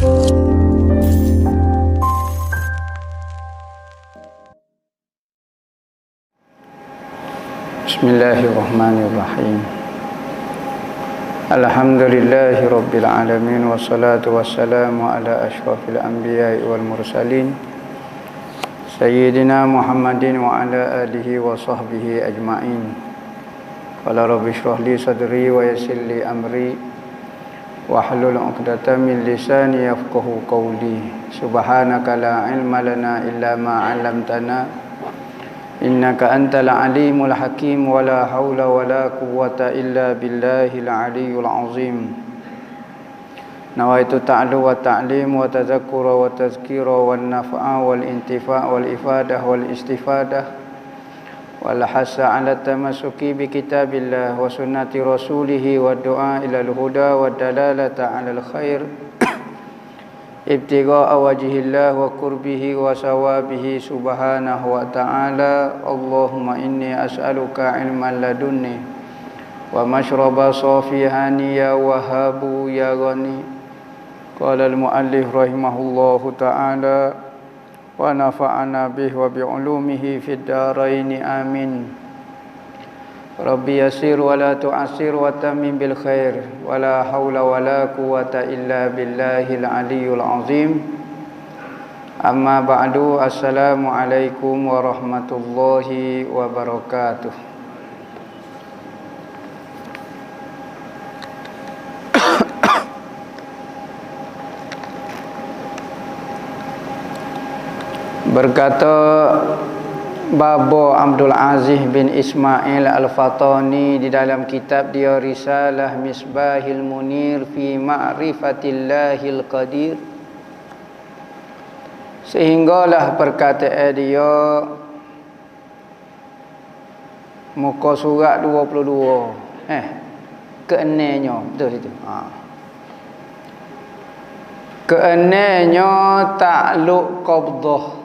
Bismillahirrahmanirrahim. Alhamdulillahi rabbil alamin, wassalatu wassalamu ala asyrafil anbiya'i wal mursalin sayyidina Muhammadin wa ala alihi wa sahbihi ajma'in. Qala rabbi shrah li sadri wa yassir li amri wahlul 'uqdatam min lisani yafqahu qawli. Subhanaka la ilma lana illa ma 'allamtana innaka antal alimul hakim, wala haula wala quwwata illa billahil aliyyul azim. Nawaitu ta'lu wa ta'lim wa tadhakkura wa tazkira wan naf'a wal intifa' wal ifadah wal istifadah wal hasa 'ala tamassuki bi kitabillah wa sunnati rasulih wa du'a ila al huda wa dalalata 'ala al khair ibtigha'a wajhillah wa qurbihi wa sawabihi subhanahu wa ta'ala. Allahumma inni as'aluka ilman ladunni wa mashraba safihani ya wahabu ya ghani. Qala al-muallif rahimahullahu ta'ala wa nafa'ana bihi wa bi'ulumihi fid dharain amin. Rabbi yassir wa la tu'assir wa tammim bil khair wa la haula wa la quwwata illa billahil aliyyul azim. Amma ba'du. Assalamu alaikum warahmatullahi wabarakatuh. Berkata Babo Abdul Aziz bin Ismail Al-Fatani di dalam kitab dia Risalah Misbahil Munir fi Ma'rifatillahil Qadir, sehinggalah perkataan dia muka surat 22 keenamnya, betul itu. Keenamnya takluk qabdah,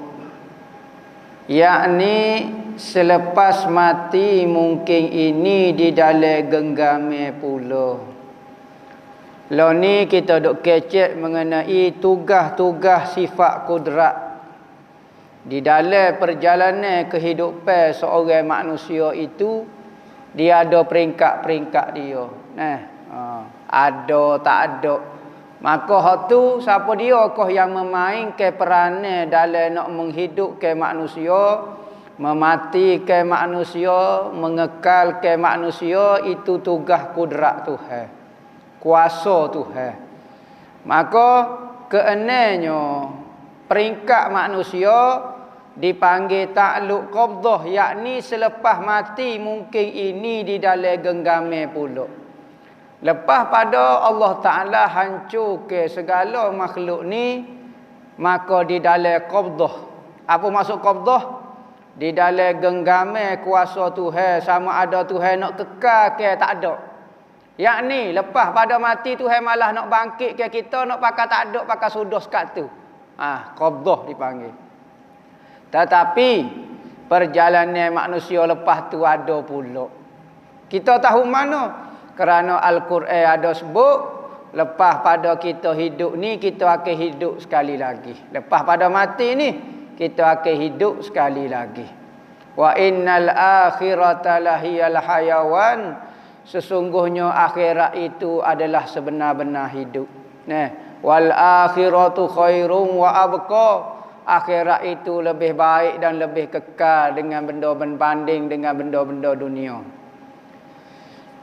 yakni selepas mati mungkin ini di dalam genggame pula. Lalu ni kita duk kecek mengenai tugas-tugas sifat kudrat di dalam perjalanan kehidupan seorang manusia itu. Dia ada peringkat-peringkat dia. Ada tak ada. Maka hak tu siapa dia kah yang memainkan peranan dalam nak menghidupkan manusia, mematikan manusia, mengekalkan manusia, itu tugas kudrat Tuhan, kuasa Tuhan. Maka keenamnya peringkat manusia dipanggil takluk qabdah, yakni selepas mati mungkin ini di dalam genggame pula. Lepas pada Allah Ta'ala hancur ke segala makhluk ni, maka di dalam qabdah. Apa maksud qabdah? Di dalam genggame kuasa Tuhan, sama ada Tuhan nak kekal ke tak ada. Yakni lepas pada mati Tuhan malah nak bangkit ke kita, nak pakai tak ada, pakai sudah sekat tu. Qabdah dipanggil. Tetapi perjalanan manusia lepas tu ada pula. Kita tahu mana? Kerana Al-Quran ada sebut, lepas pada kita hidup ni, kita akan hidup sekali lagi. Lepas pada mati ni, kita akan hidup sekali lagi. Wa innal akhirata lahiyal hayawan. Sesungguhnya akhirat itu adalah sebenar-benar hidup. Wal akhiratu khairum wa abqa. Akhirat itu lebih baik dan lebih kekal dengan benda berbanding dengan benda-benda dunia.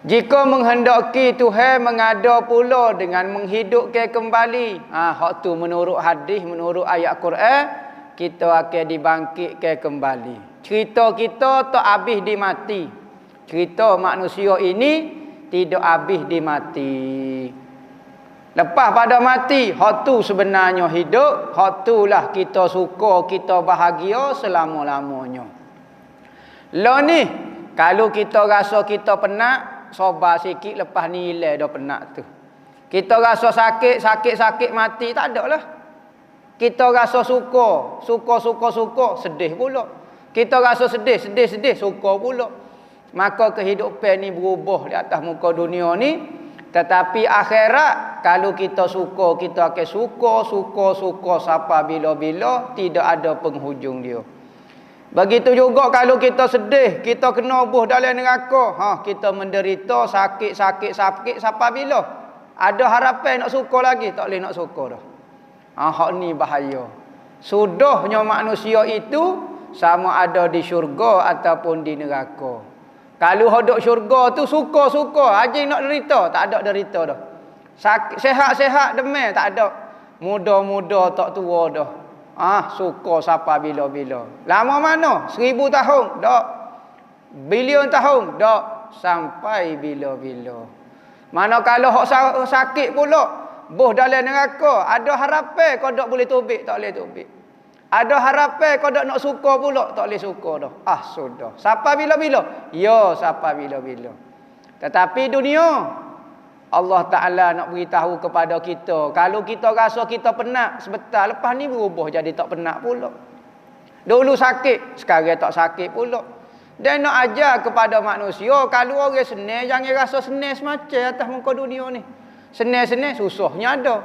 Jika menghendaki Tuhan mengada pula dengan menghidupkan kembali. Hak tu menurut hadis, menurut ayat Quran, kita akan dibangkitkan kembali. Cerita kita tak habis di mati. Cerita manusia ini tidak habis di mati. Lepas pada mati, hak tu sebenarnya hidup. Hak tu lah kita suka, kita bahagia selama-lamanya. Lah ni, kalau kita rasa kita penat, sabar sikit, lepas ni hilang dah penat tu. Kita rasa sakit mati, tak ada lah. Kita rasa suka, sedih pula. Kita rasa sedih, suka pula. Maka kehidupan ni berubah di atas muka dunia ni. Tetapi akhirat kalau kita suka, kita akan suka sampai bila-bila, tidak ada penghujung dia. Begitu juga kalau kita sedih, kita kena buh dalam neraka, kita menderita sakit sampai bila? Ada harapan nak suka lagi, tak boleh nak suka dah. Hak ni bahaya. Sudahnya manusia itu sama ada di syurga ataupun di neraka. Kalau hodok syurga tu suka, haji nak derita, tak ada derita dah. Sakit, sehat demam, tak ada. Muda tak tua dah. Suka sampai bila-bila. Lama mana? 1000 tahun? Tak. Bilion tahun? Tak. Sampai bila-bila. Mana kalau hok sakit pula, boh dalam neraka, ada harapan kau tak boleh tubik, tak boleh tubik. Ada harapan kau tak nak suka pula, tak boleh suka dah. Sudah. Sampai bila-bila? Ya, sampai bila-bila. Tetapi dunia, Allah Ta'ala nak beritahu kepada kita, kalau kita rasa kita penat sebentar, lepas ni berubah jadi tak penat pula. Dulu sakit, sekarang tak sakit pula. Dan nak ajar kepada manusia, kalau orang senang, jangan rasa senang semacam atas muka dunia ni. Senang-senang, susahnya ada.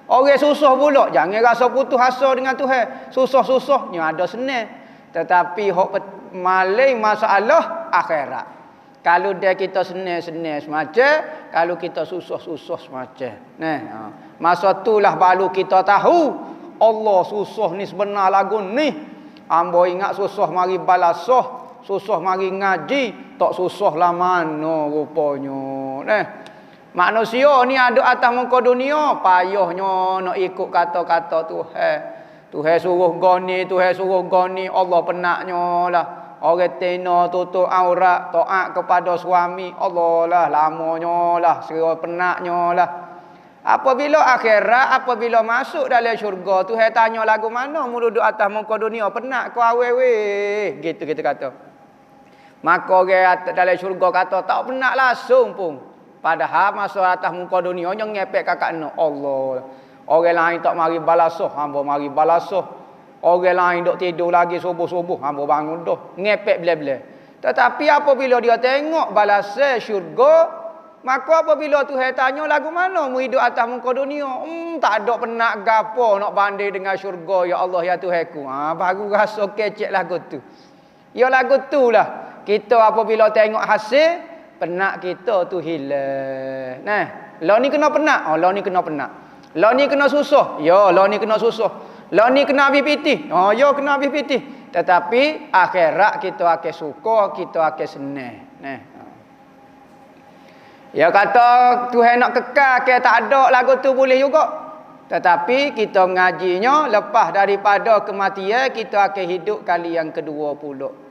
Orang susah pula, jangan rasa putus asa dengan Tuhan. Susah-susahnya ada senang. Tetapi maling masalah akhirat. Kalau dia kita senang-senang semacam, kalau kita susah-susah semacam. Masa itulah baru kita tahu Allah susah ni sebenar lagu ni. Ambo ingat susah mari balasah, susah mari ngaji, tak susah lah mana rupanya. Manusia ni ada atas muka dunia, payahnya nak ikut kata-kata Tuhan. Tuhan suruh goni, Tuhan suruh goni, Allah penatnya lah. Orang tena tutup aurat, taat kepada suami, Allah lah, lamanya lah, serah penatnya lah. Apabila akhirat, apabila masuk dalam syurga, Tuhan tanya lagu mana mu duduk atas muka dunia, penat kau awet-weh. Gitu kita kata. Maka orang dalam syurga kata, tak penat langsung pun. Padahal masa atas muka dunia yang ngepek kakak no Allah. Orang lain tak mari balasah, hamba mari balasah. Orang lain dok tidur lagi subuh-subuh, hamba bangun dah. Ngepek bela-bela. Tetapi apabila dia tengok balasah syurga, maka apabila Tuhan tanya lagu mana mu hidup atas muka dunia, tak ada penat gapo nak banding dengan syurga, ya Allah ya Tuhanku. Baru rasa kecek lagu tu. Ya lagu tu lah. Kita apabila tengok hasil, penat kita tu hilang. Lah ni kena penat. Lah ni kena penat. Lah ni kena susah. Ya, lah ni kena susah. Lah ni kena habis pitih. Ya kena habis pitih. Tetapi akhirat kita akan suka, kita akan senang. Ya kata Tuhan nak kekal ke tak ada lagu tu boleh juga. Tetapi kita mengajinya lepas daripada kematian kita akan hidup kali yang kedua pula.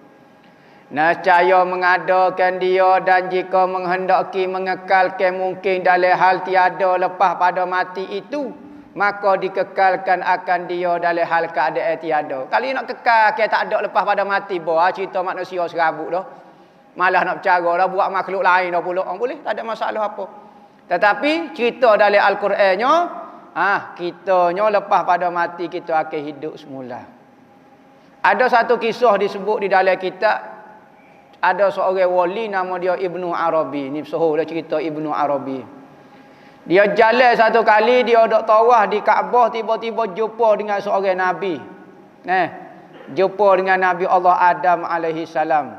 Nescaya mengadakan dia dan jika menghendaki mengekalkan mungkin dalam hal tiada lepas pada mati itu, maka dikekalkan akan dia dalam hal keadaan tiada. Kalau nak kekal ke tak ada lepas pada mati, cerita manusia serabut dah. Malah nak bercara dah buat makhluk lain dah pula. Boleh, tak ada masalah apa. Tetapi cerita dalam Al-Qurannya, kitanya lepas pada mati kita akan hidup semula. Ada satu kisah disebut di dalam kitab. Ada seorang wali nama dia Ibnu Arabi. Ni sohor dah cerita Ibnu Arabi. Dia jalan satu kali, dia dok tawaf di Kaabah, tiba-tiba jumpa dengan seorang nabi. Jumpa dengan Nabi Allah Adam alaihi salam.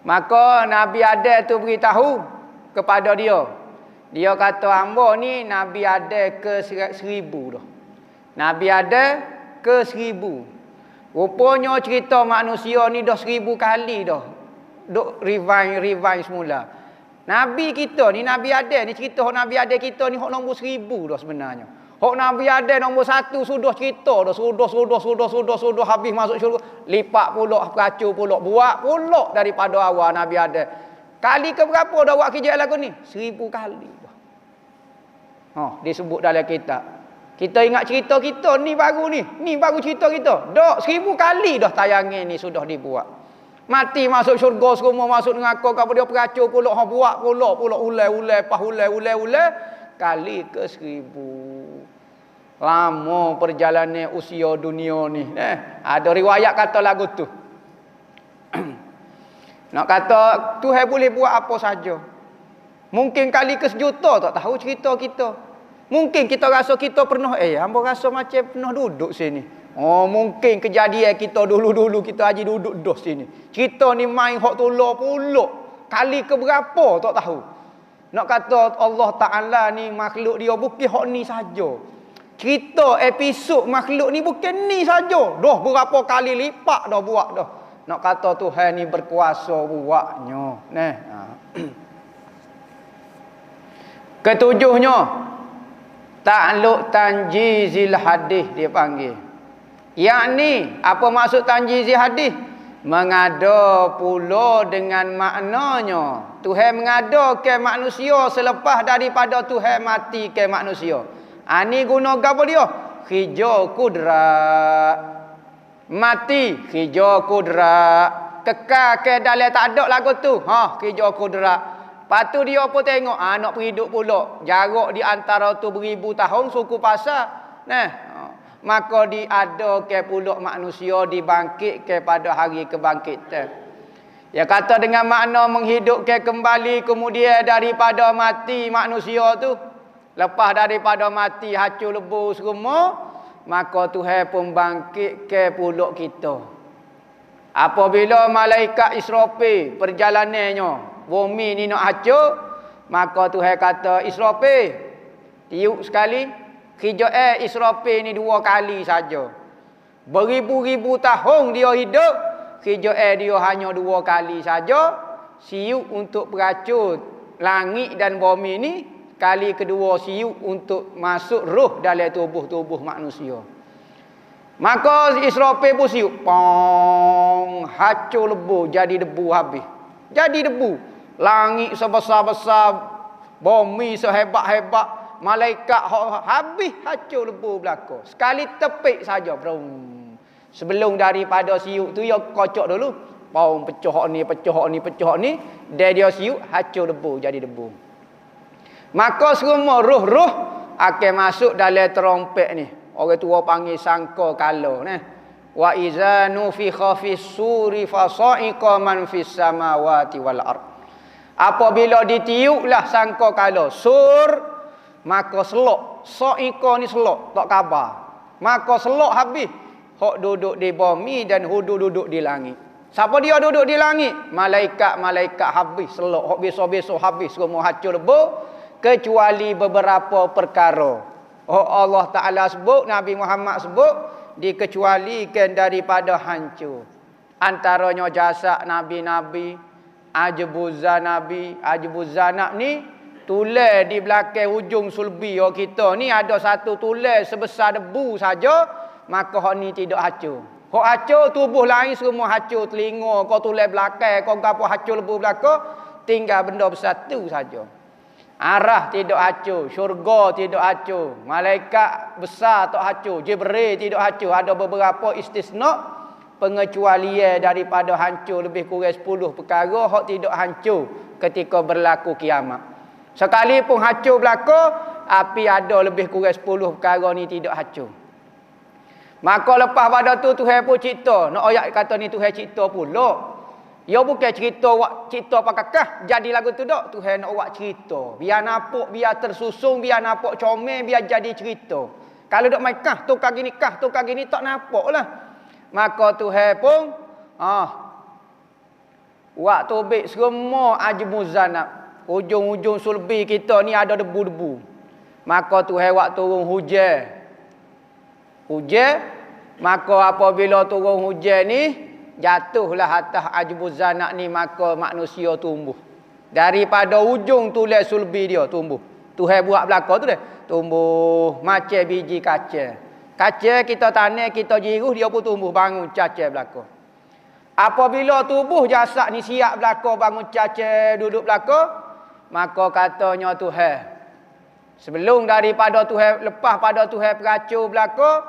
Maka Nabi Adam tu beritahu kepada dia. Dia kata, hamba ni Nabi Adam ke 1000 dah. Nabi Adam ke 1000. Rupanya cerita manusia ni dah 1000 kali dah. Duk rewind semula. Nabi kita ni, Nabi Adam ni, cerita Nabi Adam kita ni hok nombor 1000 dah sebenarnya. Hok Nabi Adam nombor 1 sudah cerita dah, sudah habis masuk syurga, lipat pula, kacau pula, buat pula daripada awal Nabi Adam. Kali ke berapa dah buat kerja lagu ni? 1000 kali dah. Disebut dalam kitab. Kita ingat cerita kita ni baru ni. Ni baru cerita kita. Dak 1000 kali dah tayangan ni sudah dibuat. Mati masuk syurga semua, masuk neraka, kamu dia peracur pula, buat pula ulai, kali ke 1000. Lama perjalanan usia dunia ni. Ada riwayat kata lagu tu. Nak kata Tuhan boleh buat apa saja. Mungkin kali ke sejuta tak tahu cerita kita. Mungkin kita rasa kita pernah hamba rasa macam pernah duduk sini. Oh, mungkin kejadian kita dulu-dulu kita haji duduk dah sini. Cerita ni main hak tolak pulak. Kali ke berapa tak tahu. Nak kata Allah Taala ni makhluk dia bukan hak ni saja. Cerita episod makhluk ni bukan ni saja. Dah berapa kali lipat dah buat dah. Nak kata Tuhan ni berkuasa buatnya. Nah. Ketujuhnya, ta'alluq tanjizil hadis dia panggil. Yakni, apa maksud tanjizil hadis? Mengada pula dengan maknanya. Tuhan mengada ke manusia selepas daripada Tuhan mati ke manusia. Ini guna apa dia? Hijau kudrat. Mati, hijau kudrat. Kekal ke dalam tak ada lagu tu. Hijau kudrat. Lepas tu dia pun tengok, nak perhidup pula. Jarak di antara tu beribu tahun, suku pasar. Maka diadakan pula manusia dibangkit kepada hari kebangkitan. Ya kata dengan makna menghidupkan kembali kemudian daripada mati manusia tu. Lepas daripada mati hancur lebur semua, maka Tuhan pun bangkit ke pula kita. Apabila malaikat Israfil perjalanannya, bumi ni nak hancur, maka Tuhan kata, Israfil, tiup sekali. Hijau Israfil ni 2 kali saja. Beribu-ribu tahun dia hidup, hijau dia hanya 2 kali saja. Siup untuk peracun langit dan bumi ni, kali kedua siup untuk masuk roh dalam tubuh-tubuh manusia. Maka Israfil pun siup, pong, hancur lebur, jadi debu habis. Jadi debu. Langit sebesar-besar, bumi sehebat-hebat, malaikat habis hancur lebur belaka. Sekali tepik saja, brum. Sebelum daripada siup tu dia kocok dulu. Pong, pecah ni, pecah ni, pecah ni. Dia siup hancur lebur, jadi debu. Maka semua roh-roh akan masuk dalam trompet ni. Orang tua panggil sangka kala ni. Wa iza nufikha fis suri fasa'iqa man fis samawati wal ard. Apabila ditiuplah sangka kala sur, maka selok. Sa'iqa ni selok, tak khabar. Maka selok habis. Hak duduk di bumi dan hudu duduk di langit. Siapa dia duduk di langit? Malaikat-malaikat habis selok. Hak besok-besok habis semua hancur lebur. Kecuali beberapa perkara. Allah Ta'ala sebut, Nabi Muhammad sebut, dikecualikan daripada hancur. Antaranya jasad Nabi-Nabi, Ajbuzanab ni, tulis di belakang hujung sulbi kita ni ada satu tulis sebesar debu saja, maka hak ni tidak hancur. Hak hancur tubuh lain semua hancur, telinga kau tulis belakang, kau gapo hancur lebu belakang, tinggal benda besar tu saja. Arah tidak hancur, syurga tidak hancur, malaikat besar tak hancur, Jibril tidak hancur. Ada beberapa istisna pengecualian daripada hancur lebih kurang 10 perkara hak tidak hancur ketika berlaku kiamat. Sekalipun hancur berlaku, api ada lebih kurang 10 perkara ni tidak hancur. Maka lepas pada tu Tuhan pun cipta. Nak ayat kata ni Tuhan cipta pula. Ya bukan cerita pakakah jadi lagu tu dak. Tuhan nak buat cerita. Biar nampak, biar tersusun, biar nampak comel, biar jadi cerita. Kalau dak main tukar gini tak nampaklah. Maka Tuhan pun buat tobik semua ajmuzanab. Ujung-ujung sulbi kita ni ada debu-debu. Maka Tuhan buat turun hujan. Maka apabila turun hujan ni, jatuhlah atas ajbuzanab ni, maka manusia tumbuh. Daripada ujung tulis sulbi dia tumbuh. Tuhan buat belakang tu dah. Tumbuh macam biji kacang. Kacang kita tanam, kita jiruh, dia pun tumbuh bangun cacang belakang. Apabila tubuh jasad ni siap belakang bangun cacang duduk belakang, maka katanya Tuhan, sebelum daripada Tuhan, lepas pada Tuhan peracur belakang,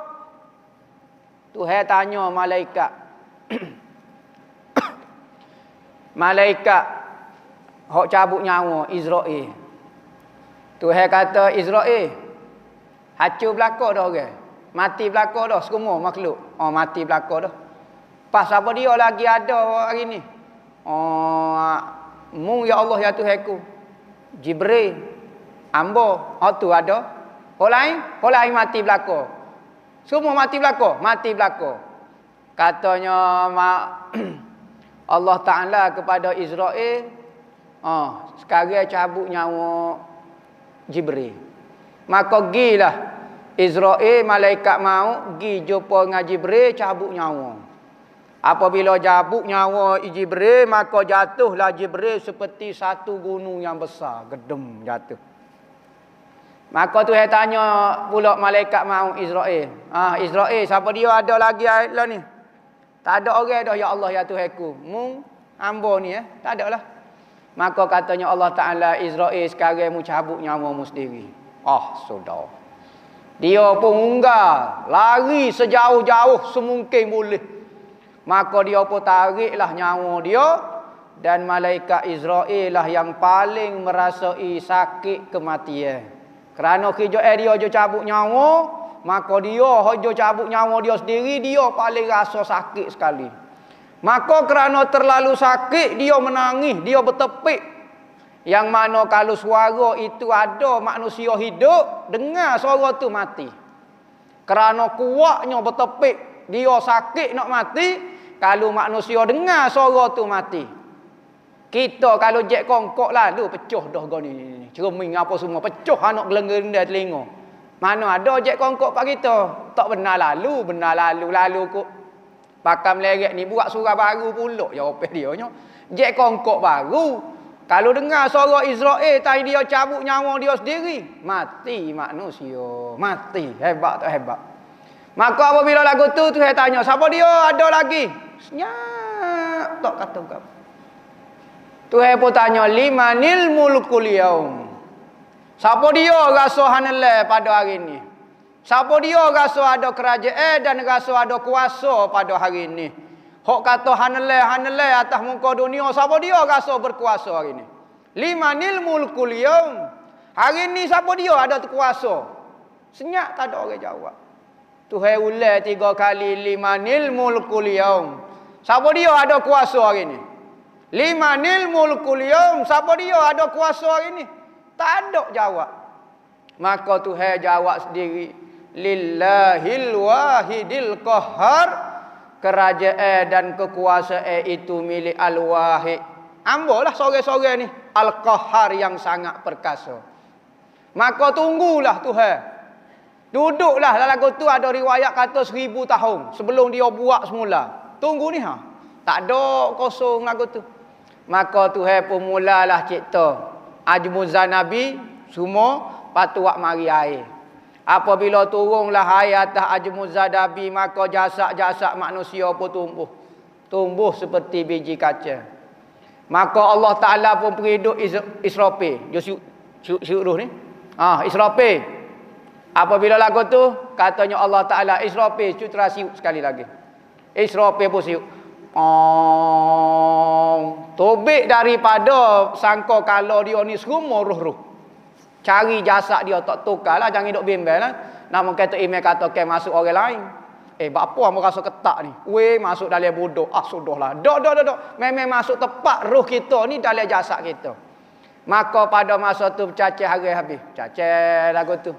Tuhan tanya malaikat. Malaikat hok cabut nyawa Israel. Tuhan kata, Israel, hancur belaka dah orang. Mati belaka dah semua makhluk. Mati belaka dah. Pas apa dia lagi ada hari ni? Mu ya Allah ya Tuhanku. Jibril. Ambo. Oh tu ada. Orang lain mati belaka. Semua mati belaka. Mati belaka. Katanya Allah Ta'ala kepada Israel, sekarang cabut nyawa Jibril. Maka gilah Israel, malaikat maut, gi jumpa dengan Jibril, cabut nyawa. Apabila cabut nyawa Jibril, maka jatuhlah Jibril seperti satu gunung yang besar. Gedem jatuh. Maka tu saya tanya pula malaikat maut Israel. Israel, siapa dia ada lagi lah ni? Tak ada orang dah, ya Allah, ya Tuhanku. Hamba ni tak ada lah. Maka katanya Allah Ta'ala, Israel sekarang mu cabut nyawa mu sendiri. Sudah. Dia pun unggah, lari sejauh-jauh semungkin boleh. Maka dia pun tariklah nyawa dia. Dan malaikat Israel lah yang paling merasai sakit kematian. Kerana kerja dia je cabut nyawa, maka dia hojo cabut nyawa dia sendiri, dia paling rasa sakit sekali. Maka kerana terlalu sakit, dia menangis, dia bertepik. Yang mana kalau suara itu ada manusia hidup, dengar suara tu mati. Kerana kuatnya bertepik, dia sakit nak mati, kalau manusia dengar suara tu mati. Kita kalau jet kongkok lalu pecah dah gini. Cermin apa semua pecah anak geleng-geleng telinga. Mana ada jet kongkok pak kita? Tak benar lalu kok. Pakam lerek ni buat surah baru pula jawapan dia nya. Jet kongkok baru. Kalau dengar suara Israel tadi dia cabut nyawa dia sendiri, mati manusia. Mati. Hebat tak hebat. Maka apabila lagu tu saya tanya, siapa dia ada lagi? Senyap tak kata kau. Tuhan pun tanya, limanil mulkul yaum. Siapa dia rasa hanale pada hari ini? Siapa dia rasa ada kerajaan dan rasa ada kuasa pada hari ini? Hok kata hanale atas muka dunia, siapa dia rasa berkuasa hari ini? Limanil mulkul yaum. Hari ini siapa dia ada kuasa? Senyap tak ada orang jawab. Tuhan ulang 3 kali, limanil mulkul yaum. Siapa dia ada kuasa hari ini? Limanil mulkul yaum. Siapa dia ada kuasa hari ini? Tak ada jawab. Maka Tuhan jawab sendiri, lillahil wahidil qahhar. Kerajaan dan kekuasaan itu milik al-wahid. Ambolah sore-sore ni, al-qahhar yang sangat perkasa. Maka tunggulah Tuhan. Duduklah lagu tu ada riwayat kata 1000 tahun sebelum dia buat semula. Tunggu ni tak ada kosong lagu tu. Maka Tuhan pun mulalah cipta ajmuzan Nabi semua patuak mari air. Apabila turunlah air atas ajmuzan Nabi, maka jasad-jasad manusia pun tumbuh seperti biji kaca. Maka Allah Ta'ala pun periduk Israfil. Dia syuruh ni. Israfil. Apabila lagu tu katanya Allah Ta'ala, Israfil cutera siuk sekali lagi. Israfil pun siuk. Tobik daripada sangka kalau dia ni semua roh-roh. Cari jasad dia tak tukar lah, jangan duk bimbel lah. Namun kata email kata masuk orang lain. Apa hamba rasa ketak ni? Masuk dalam bodoh. Sudahlah. Dok. Memang masuk tepat roh kita ni dalam jasad kita. Maka pada masa tu cacah hari habis. Cacah lagu tu.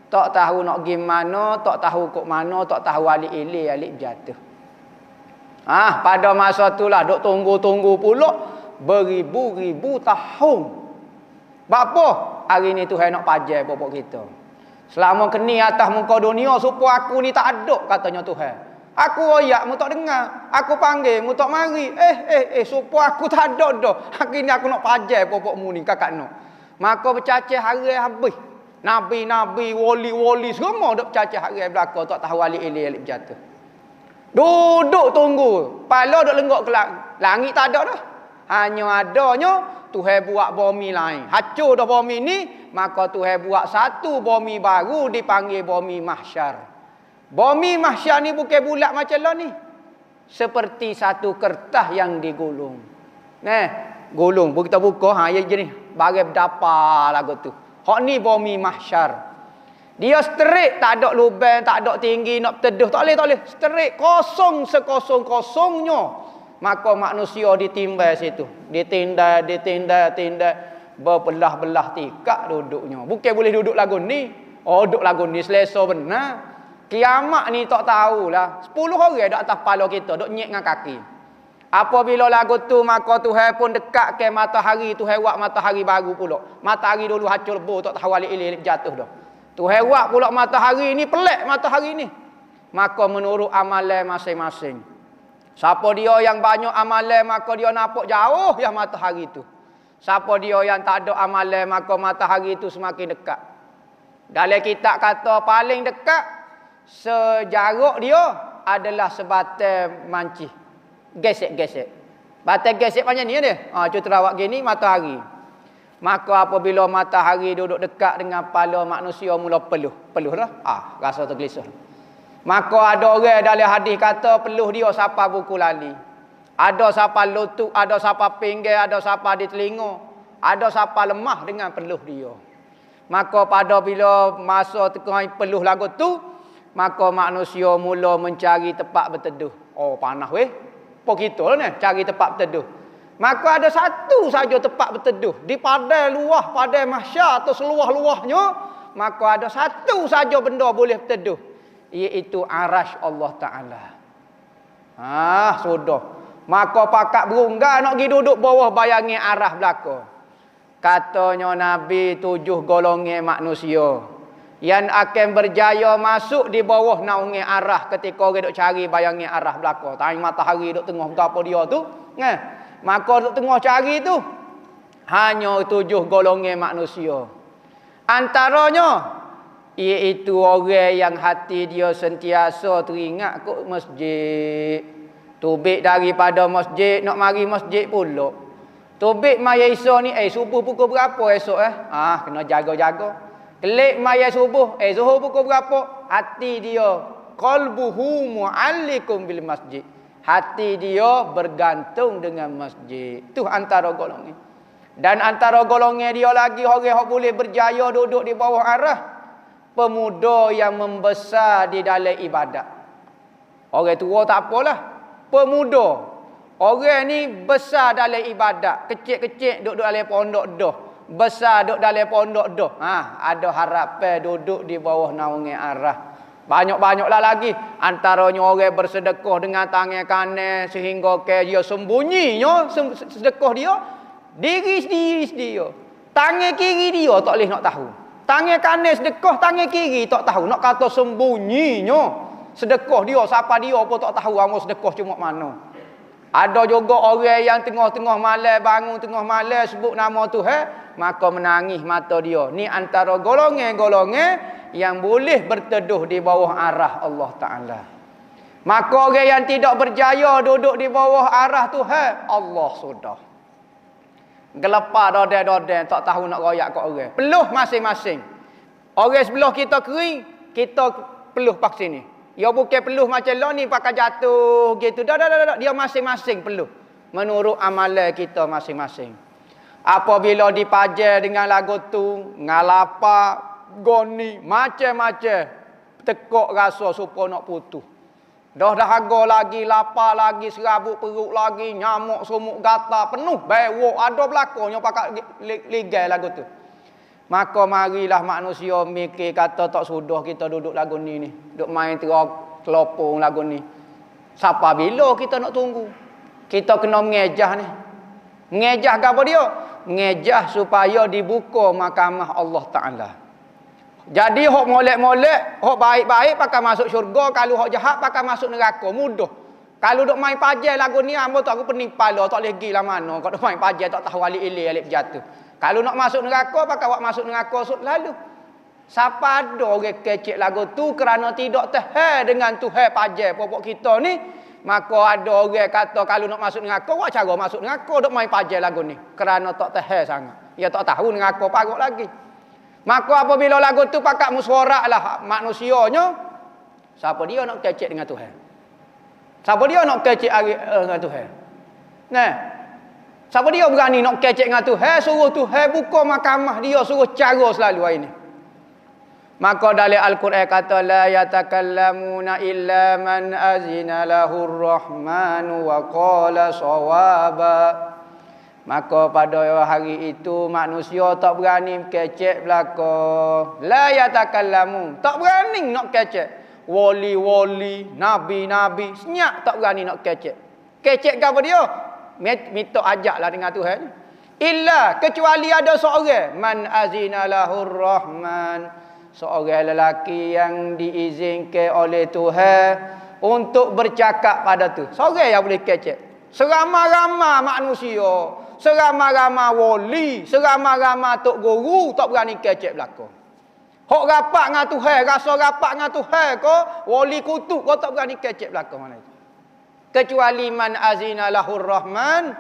Tak tahu nak pergi mana, tak tahu kok mana, tak tahu alik jatuh. Pada masa itulah duk tunggu-tunggu pula beribu-ribu tahun. Bapa hari ni Tuhan nak pajar popok kita. Selama keni atas muka dunia supaya aku ni tak ada katanya Tuhan. Aku royak mu tak dengar, aku panggil mu tak mari. Supaya aku tak ada dah. Hari ni aku nak pajar popokmu ni kakak nak. Maka bercacah hari habis. Nabi-nabi, wali-wali semua duk bercacah hari belaka tak tahu alik jatuh. Duduk tunggu. Pala duk lenggok ke langit tak ada dah. Hanya adanya Tuhan buat bumi lain. Hancur dah bumi ni, maka Tuhan buat satu bumi baru dipanggil bumi mahsyar. Bumi mahsyar ni bukan bulat macam lah ni. Seperti satu kertas yang digulung. Gulung. Kita buka, ya je ni. Bagai berdapa lagu tu. Hak ni bumi mahsyar. Dia straight, tak ada lubang, tak ada tinggi nak berteduh, tak boleh. Straight, kosong sekosong-kosongnya. Maka manusia ditimbal situ. Ditindai. berbelah-belah tikak duduknya. Bukan boleh duduk lagu ni. Oh, duduk lagu ni selesa benar. Kiamat ni tak tahulah. 10 orang duk atas kepala kita, duk nyek dengan kaki. Apabila lagu tu maka Tuhan pun dekat ke matahari, Tuhan buat matahari baru pula. Matahari dulu hancur lebur, tak tahu alik-alik jatuh dah. Tuhan buat pula matahari ni pelik matahari ni. Maka menurut amalan masing-masing. Siapa dia yang banyak amalan maka dia nampak jauh yang matahari tu. Siapa dia yang tak ada amalan maka matahari tu semakin dekat. Dalam kitab kata paling dekat sejarak dia adalah sebatai mancih. Gesek-gesek. Batai gesek macam ni dia. Cuba terawak gini matahari. Maka apabila matahari duduk dekat dengan kepala manusia mula peluh. Peluh dah. Rasa tergelisah. Maka ada orang dalam hadis kata peluh dia siapa buku lali. Ada siapa lutut, ada siapa pinggir, ada siapa di telinga. Ada siapa lemah dengan peluh dia. Maka pada bila masa tengah peluh lagu tu, maka manusia mula mencari tempat berteduh. Oh, panas weh. Apa kita lah ni, cari tempat berteduh. Maka ada satu saja tempat berteduh. Di padai luah, padai mahsyar atau seluah-luahnya, maka ada satu saja benda boleh berteduh. Iaitu arash Allah Ta'ala. Sudah. Maka pakat berungga nak pergi duduk bawah bayangi arah belakang. Katanya Nabi 7 golongan manusia yang akan berjaya masuk di bawah naungi arah ketika orang duk cari bayangi arah belakang. Tang matahari duk tengah gapo dia tu, maka duk tengah cari tu hanya 7 golongan manusia. Antaranya iaitu orang yang hati dia sentiasa teringat kok masjid. Tubik daripada masjid nak mari masjid pula. Tubik maya esok ni subuh pukul berapa esok kena jaga-jaga. Kelik maya subuh, zuhur pukul berapa? Hati dia qalbuhu mu'allikum bil masjid. Hati dia bergantung dengan masjid. Tu antara golongan. Dan antara golongan dia lagi orang yang boleh berjaya duduk di bawah arah pemuda yang membesar di dalam ibadat. Orang tua tak apalah. Pemuda. Orang ni besar dalam ibadat. Kecil-kecil duduk dalam pondok dah. Besar duduk dalam pondok dah. Ada harapan duduk di bawah naungan arah. Banyak-banyaklah lagi. Antaranya orang bersedekah dengan tangan kanan sehingga ke dia sembunyinya sedekah dia diri sendiri dia. Tangan kiri dia tak boleh nak tahu. Tangan kanan sedekah, tangan kiri tak tahu. Nak kata sembunyinya sedekah dia, siapa dia pun tak tahu orang sedekah cuma mana. Ada juga orang yang tengah-tengah malam bangun tengah malam sebut nama Tuhan, maka menangis mata dia. Ni antara golongan-golongan yang boleh berteduh di bawah arah Allah Ta'ala. Maka orang yang tidak berjaya duduk di bawah arah Tuhan, Allah sudah. Gelepar dodeng-dodeng, tak tahu nak royak kat orang. Peluh masing-masing. Orang sebelah kita kering, kita peluh pak sini. Ya bukan peluh macam lo ni pakai jatuh gitu. Dah. Dia masing-masing peluh. Menurut amalan kita masing-masing. Apabila dipajar dengan lagu tu, ngalapa, goni, macam-macam. Tekuk rasa supaya nak putus. Dah dahaga lagi, lapar lagi, serabut perut lagi, nyamuk, sumuk, gata, penuh. Bewok, ada belakangnya pakai ligai lagu tu. Maka marilah manusia mikir kata tak sudah kita duduk lagu ni. Duduk main telopong lagu ni. Siapa bila kita nak tunggu? Kita kena mengejah ni. Mengejah ke apa dia? Mengejah supaya dibuka mahkamah Allah Ta'ala. Jadi hok molek-molek, hok baik-baik pakai masuk syurga. Kalau hok jahat pakai masuk neraka. Mudah. Kalau duk main pajai lagu ni, ambo tu aku pening kepala. Tak boleh pergi lah mana. Kalau duk main pajai tak tahu alik-alik, alik jatuh. Kalau nak masuk neraka, pakai awak masuk neraka lalu. Siapa ada orang kecil lagu tu kerana tidak tahan dengan Tuhan pajai pokok kita ni, maka ada orang kata kalau nak masuk neraka, awak cara masuk neraka duk main pajai lagu ni. Kerana tak tahan sangat. Dia tak tahu neraka parut lagi. Maka apabila lagu tu pakai musyawarah lah manusianya, siapa dia nak kecil dengan Tuhan? Siapa dia nak kecil dengan Tuhan? Nah, siapa dia berani nak kecek dengan Tuhan, suruh Tuhan buka mahkamah dia, suruh cara selalu hari ni. Maka dalam Al-Quran kata la yatakallamuna illa man azina lahur rahmanu wa qala sawaba. Maka pada hari itu manusia tak berani kecek belaka. La yatakallamu. Tak berani nak kecek. Wali-wali, nabi-nabi, senyap tak berani nak kecek. Kecek ke apa dia? Minta ajaklah dengan Tuhan. Illa kecuali ada seorang man azina lahur rahman, seorang lelaki yang diizinkan oleh Tuhan untuk bercakap pada tu. Seorang yang boleh kecek. Seramai-ramai manusia, seramai-ramai wali, seramai-ramai tok guru tak berani kecek belaka. Hok rapat dengan Tuhan, rasa rapat dengan Tuhan ko, wali kutub ko tak berani kecek belaka mana itu. Kecuali man azina lahur rahman,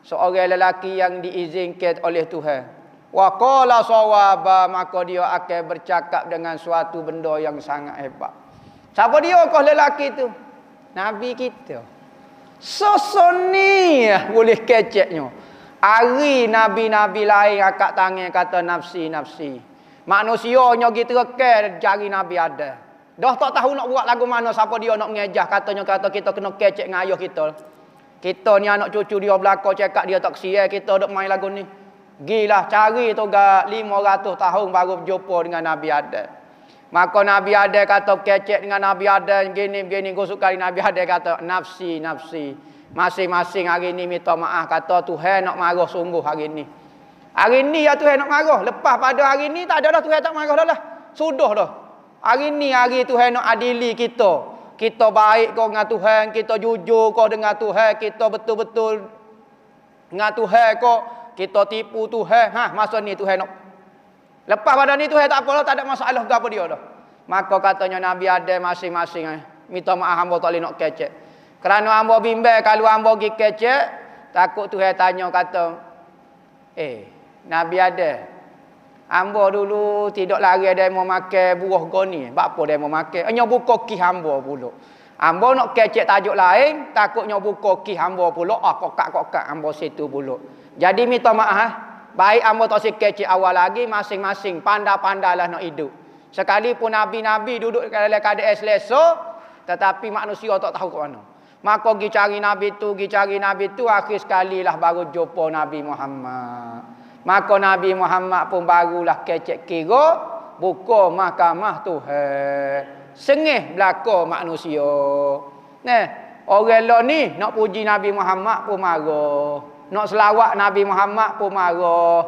seorang lelaki yang diizinkan oleh Tuhan. Wa qala sawaba, maka dia akan bercakap dengan suatu benda yang sangat hebat. Siapa dia kau lelaki tu? Nabi kita. Sosoni boleh keceknya. Hari nabi-nabi lain akak tangan kata nafsi nafsi. Manusianya gitu ke cari nabi ada. Dah tak tahu nak buat lagu mana, siapa dia nak mengejah katanya kata kita kena kecek dengan ayah kita. Kita ni anak cucu dia belakang cakap dia tak sia, kita dok main lagu ni. Gilah cari tu gak 500 tahun baru berjumpa dengan nabi ada. Maka Nabi Adam kata kecek dengan Nabi Adam gini-gini gosok kali Nabi Adam kata nafsi nafsi. Masing-masing hari ni minta maaf kata Tuhan nak marah sungguh hari ni. Hari ni ya Tuhan nak marah. Lepas pada hari ni tak ada dah Tuhan tak marah dah lah. Sudah dah. Hari ni hari Tuhan nak adili kita. Kita baik kau dengan Tuhan, kita jujur kau dengan Tuhan, kita betul-betul dengan Tuhan kau, kita tipu Tuhan. Masa ni Tuhan nak. Lepas pada ni Tuhan tak apalah, tak ada masalah ke apa dia dah. Maka katanya Nabi Adam masing-masing minta maaf hamba tak boleh nak kecek. Kerana hamba bimbang kalau hamba pergi kecek, takut Tuhan tanya kata, Nabi Adam, hamba dulu tidak lari ada mau makan buah goni. Apa dia mau makan? Hanya buka ki hamba pula. Hamba nak kecek tajuk lain, takutnya buka ki hamba pula. Kokak-kokak hamba situ pula. Jadi minta maaf. Baik hamba tak sikit awal lagi, masing-masing pandai-pandailah nak hidup. Sekalipun nabi-nabi duduk dalam keadaan selesa, tetapi manusia tak tahu ke mana. Maka pergi cari nabi tu, akhir sekali lah baru jumpa Nabi Muhammad. Maka Nabi Muhammad pun barulah kecek kira buka mahkamah Tuhan. Sengih belaka manusia. Nah, orang lah ni nak puji Nabi Muhammad pun marah. Nak selawat Nabi Muhammad pun marah.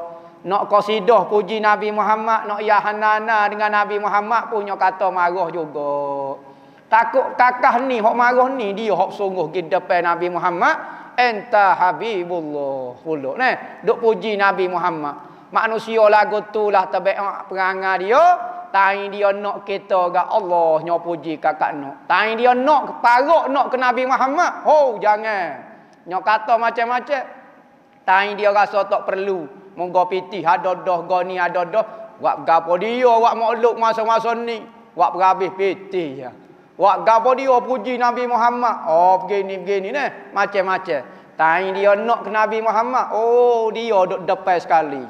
Nak qasidah puji Nabi Muhammad, nak yahanana dengan Nabi Muhammad punya kata marah juga. Takut kakah ni, hok marah ni, dia hok sungguh di depan Nabi Muhammad. Enta Habibullah. Puluk ni, duk puji Nabi Muhammad. Manusia lagu tu lah terbaik perangai dia. Tain dia nak kita ke Allah, nyo puji kakak nak. Tain dia nak parok nak ke Nabi Muhammad. Oh, jangan. Nyo kata macam-macam. Tain dia rasa tak perlu. Monggo piti ada-dah goni ada-dah. Wak gapo dia wak makhluk masa-masa ni. Wak berhabis piti ya. Wak gapo dia puji Nabi Muhammad. Oh begini-begini ni macam-macam. Tain dia nak ke Nabi Muhammad. Oh dia duk depan sekali.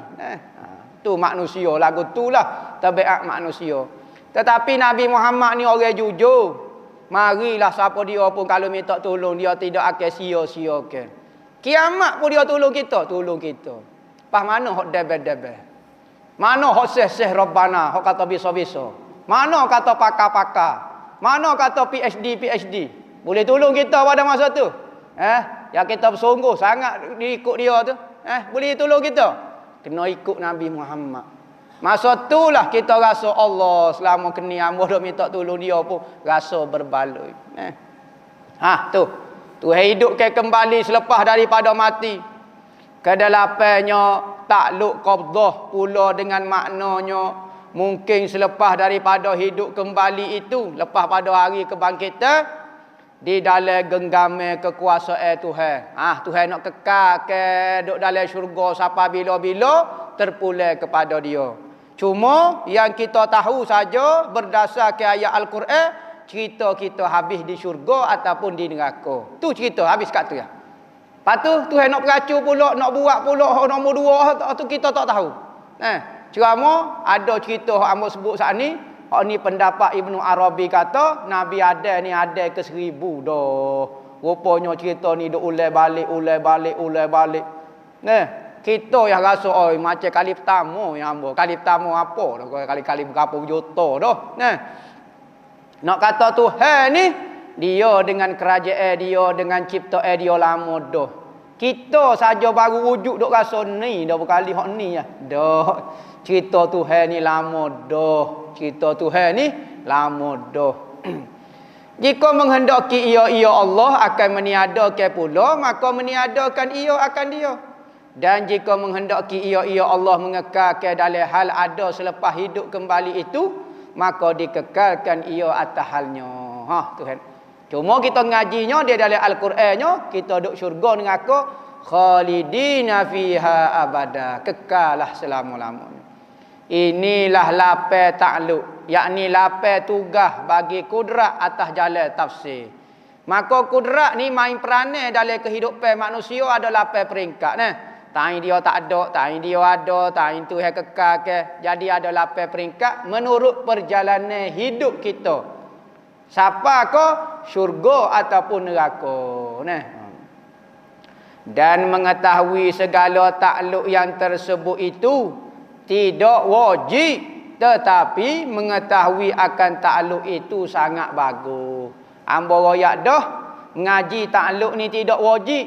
Tu manusia lagu tulah tabiat manusia. Tetapi Nabi Muhammad ni orang jujur. Marilah siapa dia pun kalau minta tolong dia tidak akan sia-siakan. Kiamat pun dia tolong kita. Pas mana hok debel-debel? Mana hok seh-seh Rabbana, hok kata bisa-bisa? Mana kata pakar-pakar? Mana kata PhD? Boleh tolong kita pada masa tu? Yang kita bersungguh sangat ikut dia tu. Boleh tolong kita? Kena ikut Nabi Muhammad. Masa itulah kita rasa Allah selama kini hamba dah minta tolong dia pun rasa berbaloi. Tu. Tuhan hidupkan kembali selepas daripada mati. Kedelapannya takluk qabdah pula dengan maknanya mungkin selepas daripada hidup kembali itu, lepas pada hari kebangkitan di dalam genggaman kekuasaan Tuhan. Tuhan nak kekal ke duduk dalam syurga sampai bila-bila terpulang kepada dia. Cuma yang kita tahu saja berdasarkan ayat Al-Quran, cerita kita habis di syurga ataupun di neraka. Tu cerita habis kat tu ya. Lepas tu Tuhan nak peracur pula, nak buat pula nombor 2 tu kita tak tahu. Cuma ada cerita hak hamba sebut saat ni, hak ni pendapat Ibnu Arabi kata Nabi Adam ni ada ke 1000 dah. Rupanya cerita ni duk ulai balik. Nah, kita yang rasa oi macam kali pertama yang ambo. Kali pertama apa dah kali-kali berapa juta dah. Nah. Nak kata Tuhan ni dia dengan kerajaan dia dengan ciptaan dia lama dah. Kita saja baru wujud duk rasa ni dah berkali hak ni ya. Dah. Cerita Tuhan ni lama dah. Cerita Tuhan ni lama dah. Jika menghendaki ia Allah akan meniadakan pula, maka meniadakan ia akan dia. Dan jika menghendaki ia Allah mengekalkan dalam hal ada selepas hidup kembali itu, maka dikekalkan ia atas halnya. Tuhan. Cuma kita ngajinya dia dalam Al-Qurannya, kita duduk syurga dengan aku khalidina fiha abada, kekallah selama-lamanya. Inilah lapai takluk, yakni lapai tugas bagi kudrat atas jalan tafsir. Maka kudrat ni main peranan dalam kehidupan manusia ada lapai peringkat nah. Tain dia tak ada, tain dia ada, tain tu yang kekal ke. Jadi ada lapai peringkat menurut perjalanan hidup kita. Siapa ko syurga ataupun neraka. Nah. Dan mengetahui segala takluk yang tersebut itu tidak wajib, tetapi mengetahui akan takluk itu sangat bagus. Ambo royak dah ngaji takluk ni tidak wajib,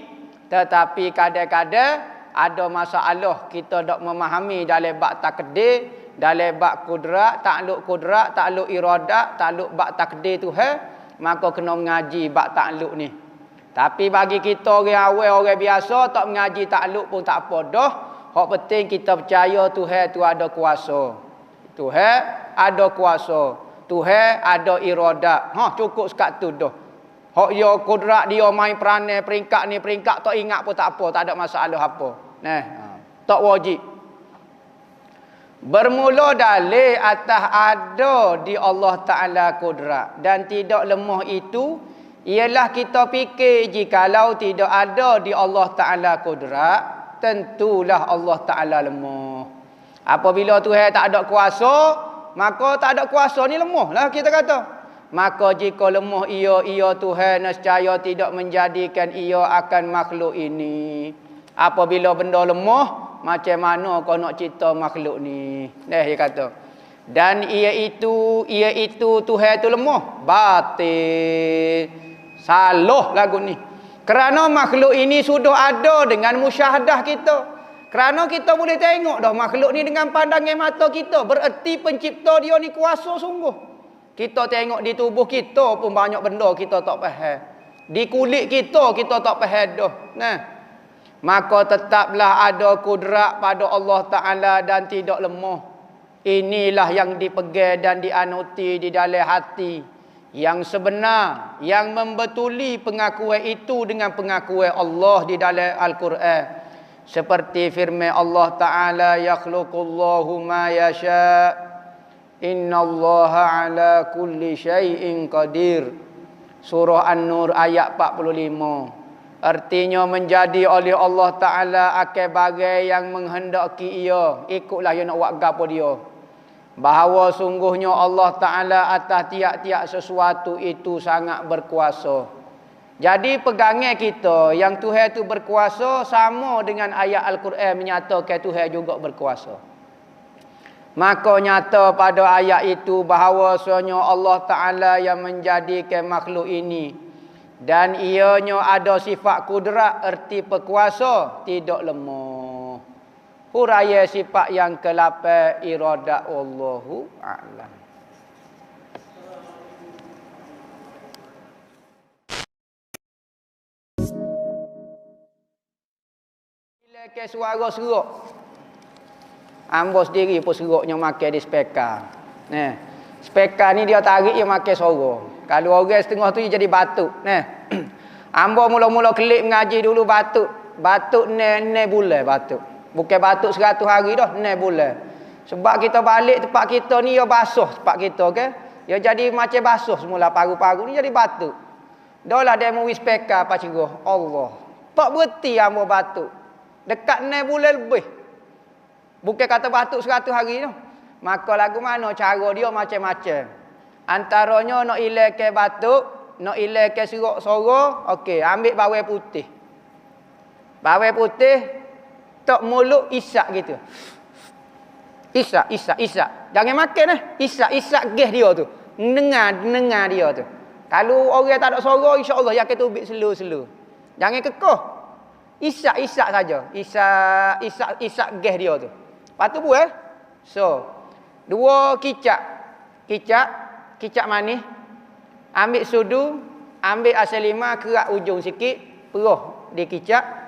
tetapi kadang-kadang ada masalah kita tak memahami dalam bab takdir, dalam bab kudrat, takluk iradat, takluk bab takdir Tuhan, maka kena mengaji bab takluk ni. Tapi bagi kita orang awal, orang biasa tak mengaji takluk pun tak apa dah. Hak penting kita percaya Tuhan tu ada kuasa. Tuhan ada kuasa. Tuhan ada iradat. Cukup sekat tu dah. Hak dia kudrat dia main peranan peringkat ni peringkat tak ingat pun tak apa, tak ada masalah apa. Nah, tak wajib. Bermula dalil atas ada di Allah Taala kudrat dan tidak lemah itu ialah kita fikir jikalau tidak ada di Allah Taala kudrat, tentulah Allah Taala lemah. Apabila Tuhan tak ada kuasa, maka tak ada kuasa ni lemah lah kita kata. Maka jika lemah ia Tuhan nescaya tidak menjadikan ia akan makhluk ini. Apabila benda lemah, macam mana kau nak cipta makhluk ni? Dia kata. Dan ia itu Tuhan tu lemah. Batil. Salah lagu ni. Kerana makhluk ini sudah ada dengan musyahadah kita. Kerana kita boleh tengok dah makhluk ni dengan pandangan mata kita. Bererti pencipta dia ni kuasa sungguh. Kita tengok di tubuh kita pun banyak benda kita tak faham. Di kulit kita tak faham dah. Nah. Maka tetaplah ada kudrat pada Allah Ta'ala dan tidak lemah. Inilah yang dipegang dan dianuti di dalam hati. Yang sebenar, yang membetuli pengakuan itu dengan pengakuan Allah di dalam Al-Quran. Seperti firman Allah Ta'ala, yakhluqullahu ma yasha' innallaha ala kulli syai'in qadir. Surah An-Nur ayat 45. Artinya menjadi oleh Allah Ta'ala akan bagai yang menghendaki ia. Ikutlah yang nak buat gapo dia. Bahawa sungguhnya Allah Ta'ala atas tiap-tiap sesuatu itu sangat berkuasa. Jadi pegangan kita yang Tuhan itu berkuasa sama dengan ayat Al-Quran menyatakan Tuhan juga berkuasa. Maka nyata pada ayat itu bahawasanya Allah Ta'ala yang menjadikan makhluk ini. Dan ianya ada sifat kudrat erti berkuasa, tidak lemah. Huraya sifat yang ke-8 iradat Allahu a'lam. Bila ke suara seruk. Ambo sendiri pun seruknya makan di speaker. Nah, speaker ni dia tarik dia makan suara. Kalau orang setengah tu jadi batuk. Nah. Ambo mula-mula klik mengaji dulu batuk. Batuk ne bulan batuk. Bukan batuk 100 hari dah, ne bulan. Sebab kita balik tempat kita ni ya basuh tempat kita ke. Ya jadi macam basuh semula paru-paru ni jadi batuk. Dahlah dia mau speaker apa ceroh. Allah. Tak berhenti ambo batuk. Dekat ne bulan lebih. Bukan kata batuk 100 hari tu. Maka lagu mana cara dia macam-macam. Antaranya nak ilahkan batuk, nak ilahkan seruk suara, okey, ambil bawang putih. Bawang putih tok mulut isak gitu. Isak. Jangan makan Isak gas dia tu. Dengar dia tu. Kalau orang tak ada suara, insya-Allah yakin tu ubik slow. Jangan kekoh. Isak saja. Isak gas dia tu. Lepas tu buat. So, 2 kicap manis. Ambil sudu, ambil asam lima, kerak ujung sikit, peruh di kicap.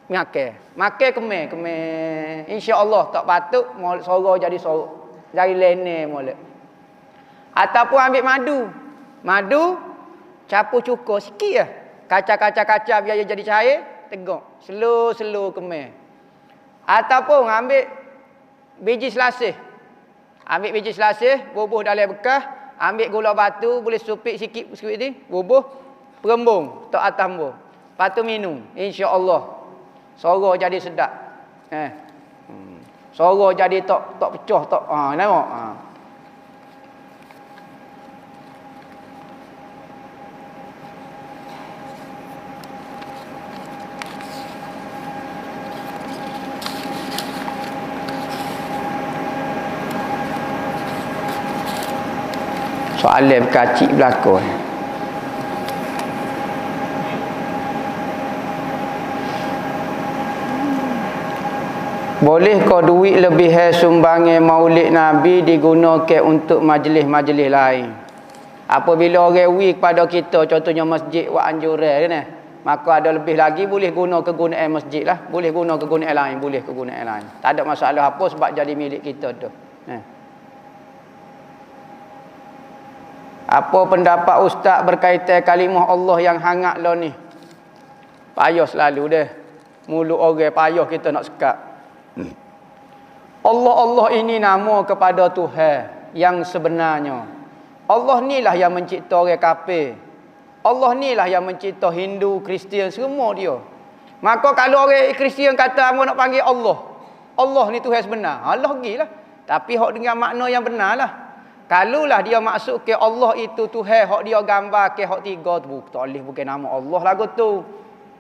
Makan kemeh. Insya-Allah tak patut suara jadi suara. Dari lene molek. Ataupun ambil madu campur cukur sikit lah. Kaca biar dia jadi cair, tegak. Slow kemeh. Ataupun ambil biji selasih. Bubuh dalam bekas, ambil gula batu, boleh supik sikit ni, bubuh, perembung tok atas buh. Lepas tu minum, insya-Allah. Suara jadi sedap. Suara jadi tak pecah tak. Nampak? Soalan kacik belakang. Boleh kau duit lebih sumbangan maulid Nabi digunakan untuk majlis-majlis lain. Apabila orang wui kepada kita, contohnya masjid wa anjuran kan, maka ada lebih lagi boleh guna kegunaan masjid lah. Boleh guna kegunaan lain. Tak ada masalah apa sebab jadi milik kita tu. Apa pendapat ustaz berkaitan kalimah Allah yang hangat lah ni? Payah selalu dah. Mulut orang payah kita nak sekat. Allah ini nama kepada Tuhan yang sebenarnya. Allah ni lah yang mencipta orang kafir. Allah ni lah yang mencipta Hindu, Kristian, semua dia. Maka kalau orang Kristian kata hangpa nak panggil Allah, Allah ni Tuhan sebenar. Allah gilah. Tapi hak dengan makna yang benar lah. Kalulah dia maksud ke Allah itu Tuhan, hak dia gambar ke hak tiga tu, tak boleh bukan nama Allah lagu tu.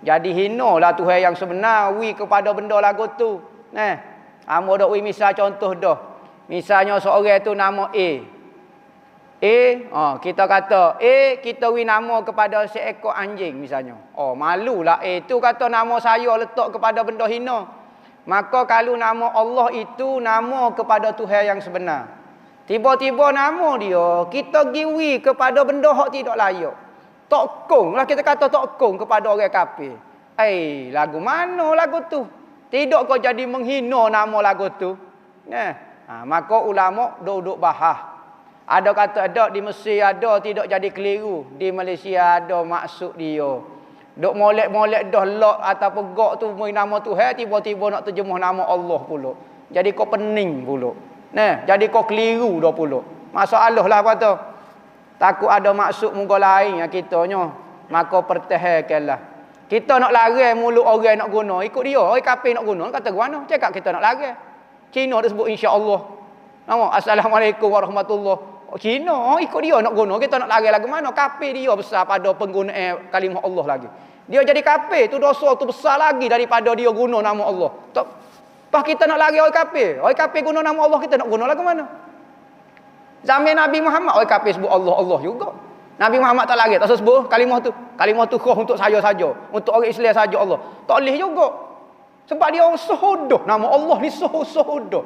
Jadi hina lah Tuhan yang sebenar wi kepada benda lagu tu. Amo dak wi misal contoh dah. Misalnya seorang tu nama A. Kita kata kita wi nama kepada seekor anjing misalnya. Malulah tu kata nama saya letak kepada benda hina. Maka kalau nama Allah itu nama kepada Tuhan yang sebenar. Tiba-tiba nama dia kita giwi kepada benda hak tidak layak. Tokong lah kita kata tokong kepada orang kafir. Lagu mana lagu tu? Tidak kau jadi menghina nama lagu tu. Maka ulama duduk bahas. Ada kata ada di Mesir ada tidak jadi keliru. Di Malaysia ada maksud dia. Duk molek-molek dah lak ataupun gok tu nama Tuhan tiba-tiba nak terjemah nama Allah pula. Jadi kau pening pula. Jadi kau keliru dah pula. Masalah lah apa tu? Takut ada maksud muka lain yang kitanya. Maka pertahankanlah. Kita nak larang mulut orang nak guna. Ikut dia. Orang kafir nak guna. Kata guna. Cakap kita nak larang. Cina dia sebut insya-Allah. Nama Assalamualaikum warahmatullahi. Cina ikut dia nak guna. Kita nak larang lagi mana? Kafir dia besar pada penggunaan kalimah Allah lagi. Dia jadi kafir. Tu dosa tu besar lagi daripada dia guna nama Allah. Tak. Pas kita nak lari orang kafir. Orang kafir guna nama Allah, kita nak guna lagu mana? Zaman Nabi Muhammad orang kafir sebut Allah juga. Nabi Muhammad tak lari, tak sebut kalimah tu. Kalimah tu khas untuk saya saja, untuk orang Islam saja Allah. Tak boleh juga. Sebab dia orang suhudah. Nama Allah ni suhudah.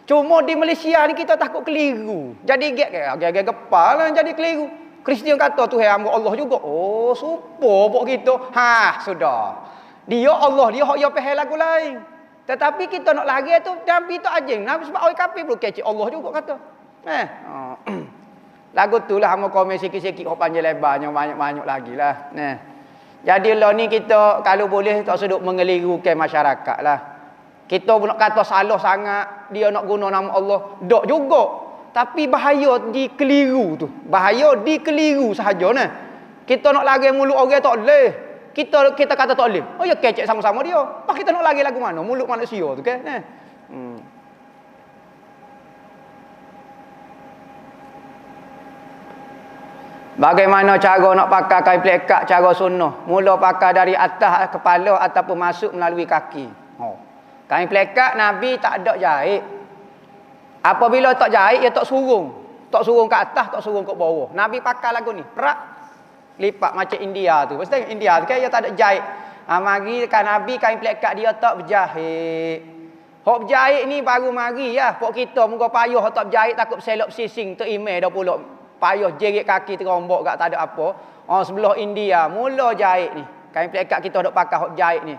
Cuma di Malaysia ni kita takut keliru. Jadi gek kepala jadi keliru. Kristian kata Tuhan hamba Allah juga. Supo pok kita. Sudah. Dia Allah, dia hak dia faham lagu lain. Tetapi kita nak lari tu Nabi tu anjing. Nabi sebab orang kafir perlu kecik Allah juga kata. Lagu tu lah hamba komen sikit-sikit hok panjang lebarnya banyak-banyak lagi lah. Jadi lah ni kita kalau boleh tak seduk mengelirukan masyarakat lah. Kita pun nak kata salah sangat dia nak guna nama Allah. Dok juga. Tapi bahaya dikeliru tu. Bahaya dikeliru sahaja nah. Kita nak lari mulut orang tak boleh. Kita kata tak boleh. Ya kecek sama-sama dia. Pak kita nak lari lagu mana? Mulut manusia tu kan. Bagaimana cara nak pakai kain pelekat cara sunnah? Mula pakai dari atas kepala ataupun masuk melalui kaki. Kain pelekat Nabi tak ada jahit. Apabila tak jahit, dia tak surung. Tak surung ke atas, tak surung ke bawah. Nabi pakai lagu ni. Perak. Lipat macam India tu. Pasti India tu kan dia tak ada jahit. Mari kan Nabi kain pelekat dia tak berjahit. Hok berjahit ni baru mari ya. Pok kita muka payah tak berjahit takut selop sising tu email dah pula. Payah jerit kaki terombok gak tak ada apa. Sebelah India mula jahit ni. Kain pelekat kita dok pakai hok jahit ni.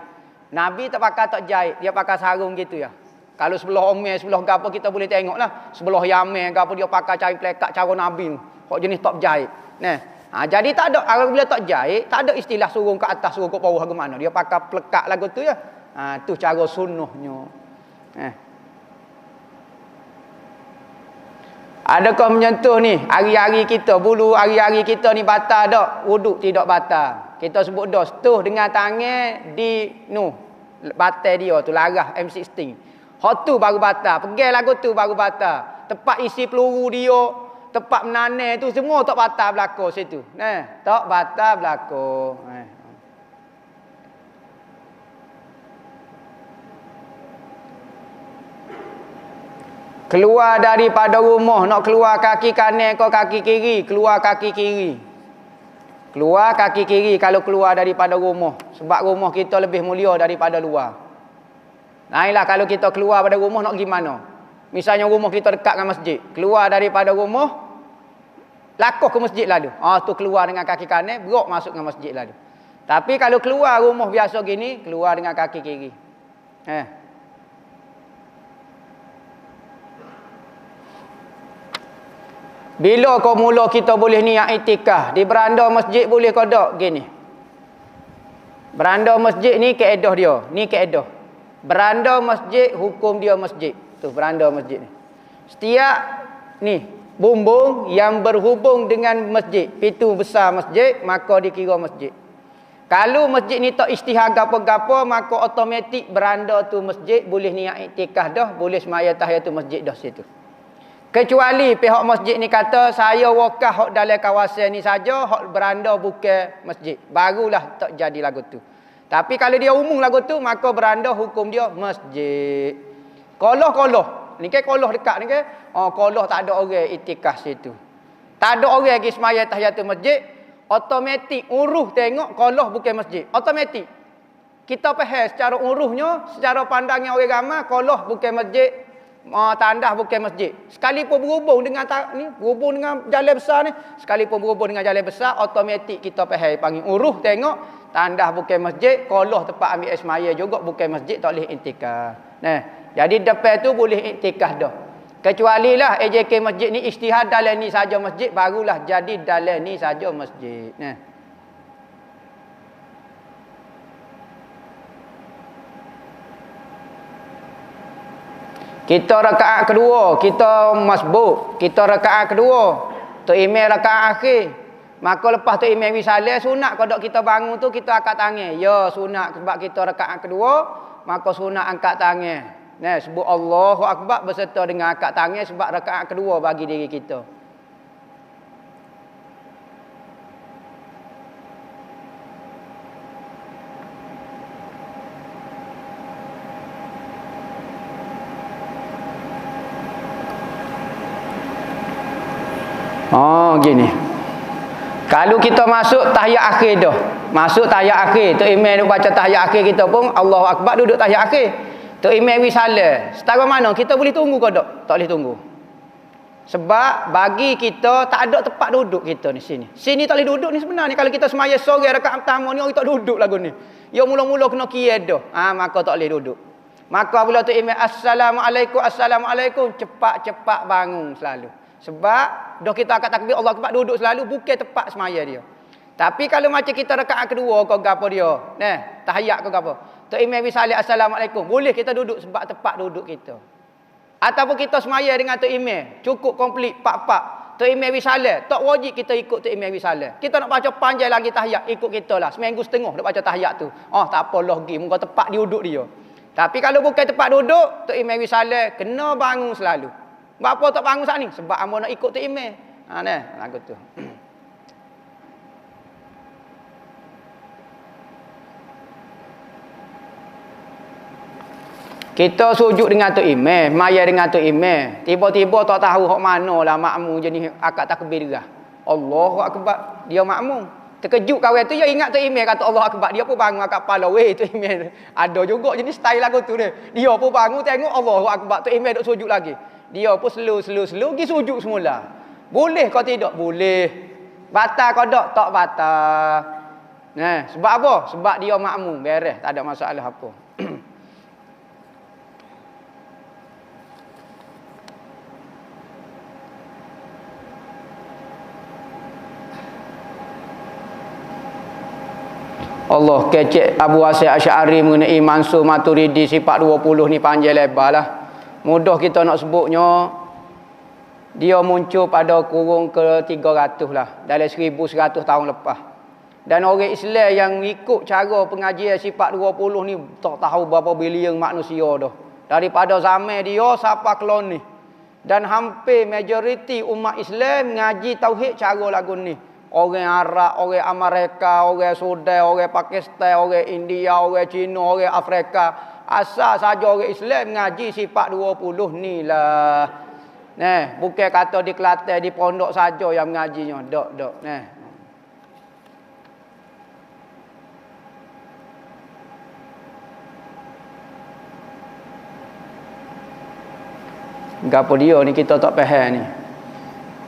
Nabi tak pakai tak jahit, dia pakai sarung gitu ya. Kalau sebelah Omer, sebelah gapo kita boleh tengoklah. Sebelah Yamen gapo dia pakai kain pelekat cara Nabi tu. Hok jenis tak jahit. Nah, jadi tak ada apabila tak jahit, tak ada istilah surung ke atas, surung ke bawah ke mana. Dia pakai pelekat lagu tu ya. Tu cara sunnahnya. Adakah menyentuh ni hari-hari kita, bulu hari-hari kita ni batal tak? Wuduk tidak batal. Kita sebut dah setuh dengan tangan di batal dia tu larah M16. Hak tu baru batal. Pegang lagu tu baru batal. Tempat isi peluru dia, tempat menanam tu semua tak batal berlaku situ. Tak batal berlaku. Keluar daripada rumah, nak keluar kaki kanan ke kaki kiri, keluar kaki kiri. Keluar kaki kiri kalau keluar daripada rumah. Sebab rumah kita lebih mulia daripada luar. Naiklah kalau kita keluar pada rumah nak pergi mana? Misalnya rumah kita dekat dengan masjid. Keluar daripada rumah, lakuh ke masjid lalu. Tu keluar dengan kaki kanan, berok masuk ke masjid lalu. Tapi kalau keluar rumah biasa gini, keluar dengan kaki kiri. Bila kau mula kita boleh niat iktikaf? Di beranda masjid boleh kau tak? Gini. Beranda masjid ni kaedah dia. Ni kaedah. Beranda masjid, hukum dia masjid. Tu beranda masjid ni. Setiap ni bumbung yang berhubung dengan masjid, pintu besar masjid, maka dikira masjid. Kalau masjid ni tak istihar gapo-gapo, maka automatik beranda tu masjid, boleh niat iktikaf dah, boleh semaya tahiyatul masjid dah situ. Kecuali pihak masjid ni kata saya wakaf hak dalam kawasan ni saja, hak beranda bukan masjid. Barulah tak jadi lagu tu. Tapi kalau dia umum lagu tu, maka beranda hukum dia masjid. Koloh. Ni kan koloh dekat ni kan. Koloh tak ada orang iktikaf situ. Tak ada orang pergi semaya tahiyatul masjid, automatik uruh tengok koloh bukan masjid. Automatik. Kita faham secara uruhnya, secara pandangnya orang ramai, koloh bukan masjid, tandah bukan masjid. Sekalipun berhubung dengan berhubung dengan jalan besar ni, sekalipun berhubung dengan jalan besar, automatik kita faham panggil uruh tengok tandah bukan masjid, koloh tempat ambil semaya juga bukan masjid, tak boleh iktikaf. Jadi depan tu boleh iktikaf dah. Kecuali lah AJK masjid ni ijtihad dalam ni saja masjid, barulah jadi dalam ni saja masjid. Kita rakaat kedua, kita masbuk. Kita rakaat kedua, tu imam rakaat akhir. Maka lepas tu imam risalah, sunat kalau kita bangun tu kita angkat tangan. Ya, sunat sebab kita rakaat kedua, maka sunat angkat tangan. Sebut Allahu Akbar berserta dengan angkat tangan sebab rakaat kedua bagi diri kita. Gini. Kalau kita masuk tahiyat akhir dah. Masuk tahiyat akhir. Tok imam duk baca tahiyat akhir kita pun Allahu Akbar duduk tahiyat akhir. Tok imam risalah. Setara mana kita boleh tunggu ke tak? Tak boleh tunggu. Sebab bagi kita tak ada tempat duduk kita ni sini. Sini tak boleh duduk ni sebenarnya. Kalau kita semaya sore rakaat pertama ni orang tak duduk lagu ni. Ya mula-mula kena kira dah. Maka tak boleh duduk. Maka bila tok imam assalamualaikum, cepat-cepat bangun selalu. Sebab dah kita angkat takbir Allah Akbar duduk selalu bukan tepat semaya dia. Tapi kalau macam kita rakaat kedua kau gapo dia, tahiyat kau gapo. Tok imam risalah assalamualaikum, boleh kita duduk sebab tepat duduk kita. Ataupun kita semaya dengan tok imam, cukup komplit pak-pak. Tok imam risalah, tak wajib kita ikut tok imam risalah. Kita nak baca panjang lagi tahiyat, ikut kita lah. Seminggu setengah nak baca tahiyat tu. Tak apalah pergi, muka tepat duduk dia. Tapi kalau bukan tepat duduk, tok imam risalah kena bangun selalu. Bapa tak bangun saat ni? Sebab hamba nak ikut tok imam. Lagu tu. Kita sujud dengan Tok Imam, maya dengan Tok Imam. Tiba-tiba tak tahu hok manalah makmum jenis akad takbir dah. Allahu akbar, dia makmum. Terkejut kawan tu, dia ingat Tok Imam kata Allahu akbar, dia pun bangun akad kepala, weh Tok Imam. Ada juga jenis style lagu tu dia. Dia pun bangun tengok Allahu akbar, Tok Imam duk sujud lagi. Dia pun slow pergi sujud semula. Boleh kau tidak? Boleh. Batal kau tak batal. Nah, sebab apa? Sebab dia makmum, beres, tak ada masalah apa. Allah kecek Abu Hasan Asy'ari mengenai Mansur Maturidi sifat 20 ni panjang lebar lah. Mudah kita nak sebutnya. Dia muncul pada kurung ke-300 lah. Dalam 1100 tahun lepas. Dan orang Islam yang ikut cara pengajian sifat 20 ni tak tahu berapa bilion manusia dah. Daripada zaman dia sampai kelon ni. Dan hampir majoriti umat Islam ngaji tauhid cara lagu ni. Orang Arab, orang Amerika, orang Sudan, orang Pakistan, orang India, orang Cina, orang Afrika. Asal saja orang Islam ngaji sifat 20 ni lah. Nah, bukan kata di Kelantan, di pondok saja yang mengajinya. Dok. Nah. Gapo dia ni kita tak faham ni.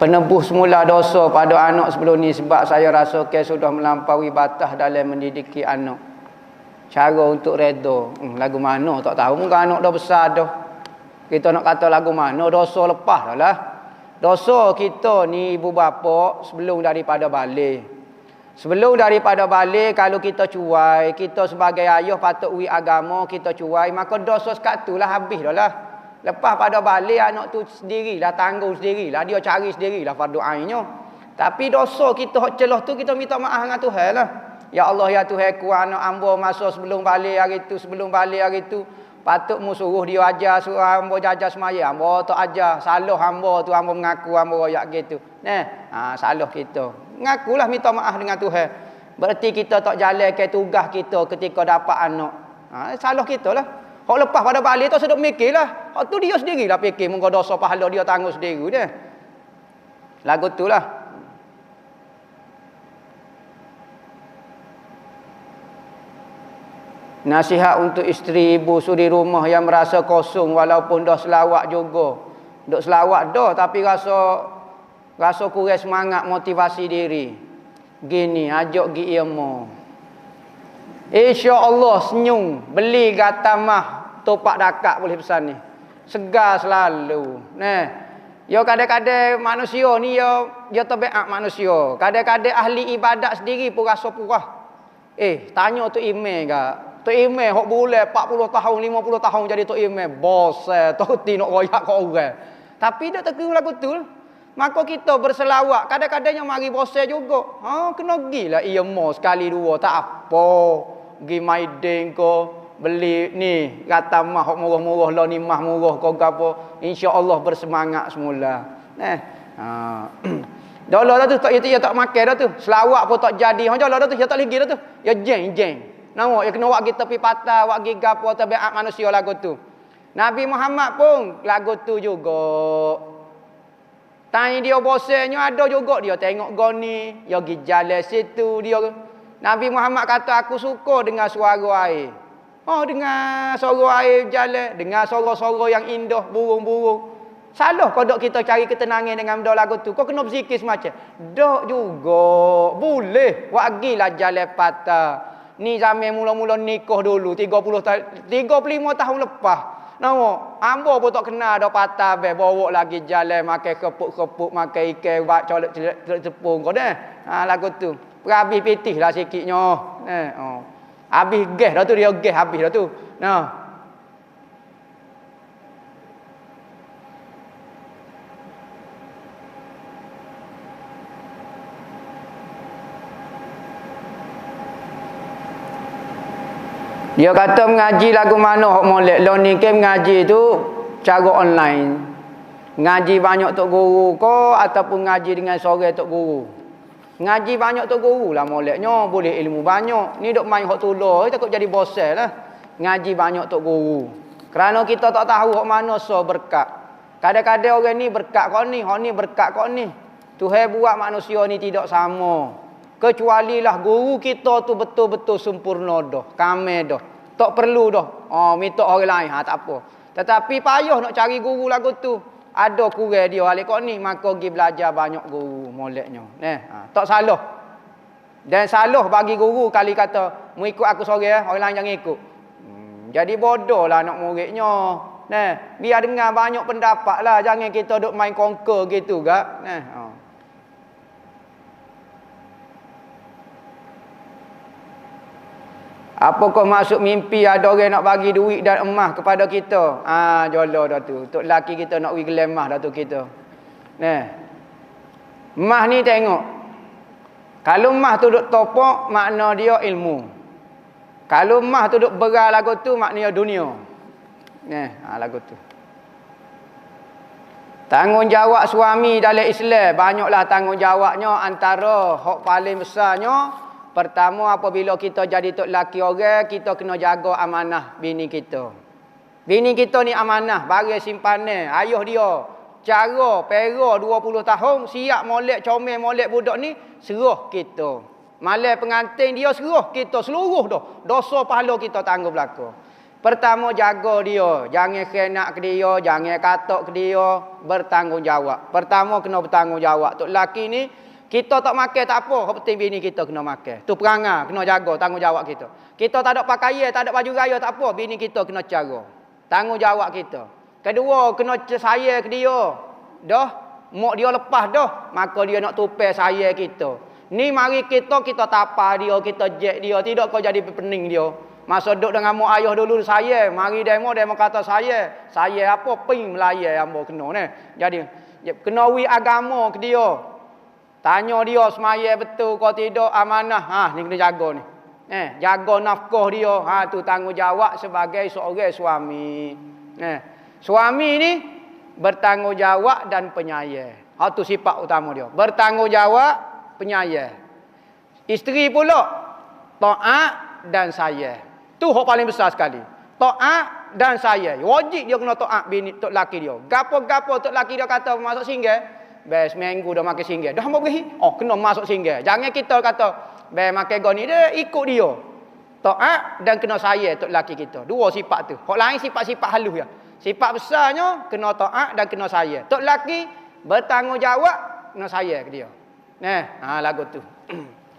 Penebus semula dosa pada anak sebelum ni sebab saya rasa ke sudah melampaui batas dalam mendidiki anak. Cara untuk redha. Lagu mana tak tahu, mungkin anak dah besar dah. Kita nak kata lagu mana, dosa lepas dah lah. Dosa kita ni ibu bapa sebelum daripada balik. Sebelum daripada balik, kalau kita cuai, kita sebagai ayah patut uwi agama, kita cuai, maka dosa sekat tu lah habis dah lah. Lepas pada balik anak tu sendirilah, tanggung sendirilah, dia cari sendirilah fardu ainnya. Tapi dosa kita hak celah tu kita minta maaf dengan Tuhan lah. Ya Allah ya Tuhan ku anak hamba masa sebelum balik hari tu patut mu suruh dia ajar suruh hamba jaga semaya. Hamba tak ajar, salah hamba tu hamba mengaku hamba royak gitu. Salah kita. Mengakulah minta maaf dengan Tuhan. Berarti kita tak jalankan tugas kita ketika dapat anak. Salah kita lah. Hak lepas pada balik tu sedap mikirlah. Hak tu dia sendirilah fikir mungko dosa pahala dia tanggung sendiri dia. Lagu tu lah. Nasihat untuk isteri ibu suri rumah yang merasa kosong walaupun dah selawat juga. Duk selawat dah tapi rasa kurang semangat motivasi diri. Gini, ajak gi ilmu. Insya-Allah senyum, beli gatamah topak dakak boleh pesan ni. Segar selalu. Ya kadang-kadang manusia ni dia tabiat manusia. Kadang-kadang ahli ibadat sendiri pun rasa puas. Tanya tu email gak. Tok Imam hok bulan 40 tahun, 50 tahun jadi Tok Imam. Bos tok ti nak royak kat orang. Tapi dia tegur lagu betul. Maka kita berselawat. Kadang-kadangnya mari bosan juga. Kena gilah ia mau sekali dua tak apa. Gi maiding ko beli ni kata mah hok murah-murah lah ni mah murah ko gapo. Insya-Allah bersemangat semula. Dolar dah tu tak makan dah tu. Selawat pun tak jadi. Dolar dah tu dia tak lagi dah tu. Ya jeng. Nama ya kena wak kita pi patah, wak gi gapo tabiat manusia lagu tu. Nabi Muhammad pun lagu tu juga. Tanya dia bosannya ada juga dia tengok goni, dia gi jalan situ dia. Nabi Muhammad kata aku suka dengar suara air. Dengar suara air jalan, dengar suara-suara yang indah burung-burung. Salah kau dok kita cari ketenangan dengan benda lagu tu. Kau kena berzikir semacam. Dok juga. Boleh. Wak gilah jalan patah. Ni zaman mula-mula nikah dulu 35 tahun lepas. Nama hamba pun tak kenal dah patah be bawa lagi jalan makan kepuk-kepuk makan ikan buat colok tepung kau dah. Lagu tu. Habis pitih lah sikitnya. Habis gas dah tu dia gas habis dah tu. Dia kata mengaji lagu mana hok molek. Lo ni ke mengaji tu cara online. Ngaji banyak tok guru ko ataupun ngaji dengan seorang tok guru. Ngaji banyak tok guru lah moleknya boleh ilmu banyak. Ni dok main hok tular takut jadi bosan lah. Ngaji banyak tok guru. Kerana kita tak tahu hok mana so berkat. Kadang-kadang orang ni berkat kau ni, hok ni berkat kau ni. Tuhan buat manusia ni tidak sama. Kecuali lah guru kita tu betul-betul sempurna dah, kamil dah. Tak perlu dah. Minta orang lain, tak apa. Tetapi payah nak cari guru lagu tu. Ada kurang dia alik kau ni, maka pergi belajar banyak guru moleknya. Tak salah. Dan salah bagi guru kali kata, mu ikut aku sore, orang lain jangan ikut. Jadi bodoh lah nak muridnya. Biar dengar banyak pendapat lah. Jangan kita duk main konker gitu gak. Apakah maksud mimpi ada orang nak bagi duit dan emas kepada kita? Jodoh dah tu. Tok lelaki kita nak pergi gelem emas dah tu kita. Emas ni tengok. Kalau emas tu duk topok, makna dia ilmu. Kalau emas tu duk beral lagu tu, maknanya dunia. Lagu tu. Tanggungjawab suami dalam Islam, banyaklah tanggungjawabnya. Antara hak paling besarnya, pertama apabila kita jadi tok lelaki orang, kita kena jaga amanah bini kita. Bini kita ni amanah, bagi simpanan ayah dia. Cara pera 20 tahun, siap molek comel molek budak ni, serah kita. Malam pengantin dia serah kita seluruh dah. Dosa pahala kita tanggung belaka. Pertama jaga dia, jangan khianat ke dia, jangan katak ke dia, bertanggungjawab. Pertama kena bertanggungjawab. Tok lelaki ni kita tak makan tak apa, hak penting bini kita kena makan. Tu perangai, kena jaga tanggungjawab kita. Kita tak ada pakaian, tak ada baju raya tak apa, bini kita kena cara. Tanggungjawab kita. Kedua, kena sayang ke dia. Dah, mak dia lepas dah, maka dia nak tupai sayang kita. Ni mari kita tapa dia, kita jek dia, tidak kau jadi pening dia. Masa duduk dengan mak ayah dulu sayang, mari demo kata sayang. Sayang apa ping melayan ambo kena ni. Jadi kena wi agama ke dia. Tanya dia semaya betul kau tidak amanah. Ni kena jaga ni. Jaga nafkah dia. Tu tanggungjawab sebagai seorang suami. Suami ni bertanggungjawab dan penyayang. Tu sifat utama dia. Bertanggungjawab, penyayang. Isteri pula taat dan sayang. Tu hak paling besar sekali. Taat dan sayang. Wajib dia kena taat bini tok laki dia. Gapo-gapo tok laki dia kata masuk singgah, bes minggu dah makan singgah. Dah mau pergi. Kena masuk singgah. Jangan kita kata bes makan goni dia ikut dia. Taat dan kena sayang tok laki kita. Dua sifat tu. Hak lain sifat-sifat halus ya. Sifat besarnya kena taat dan kena sayang. Tok laki bertanggungjawab, kena sayang ke dia. Lagu tu.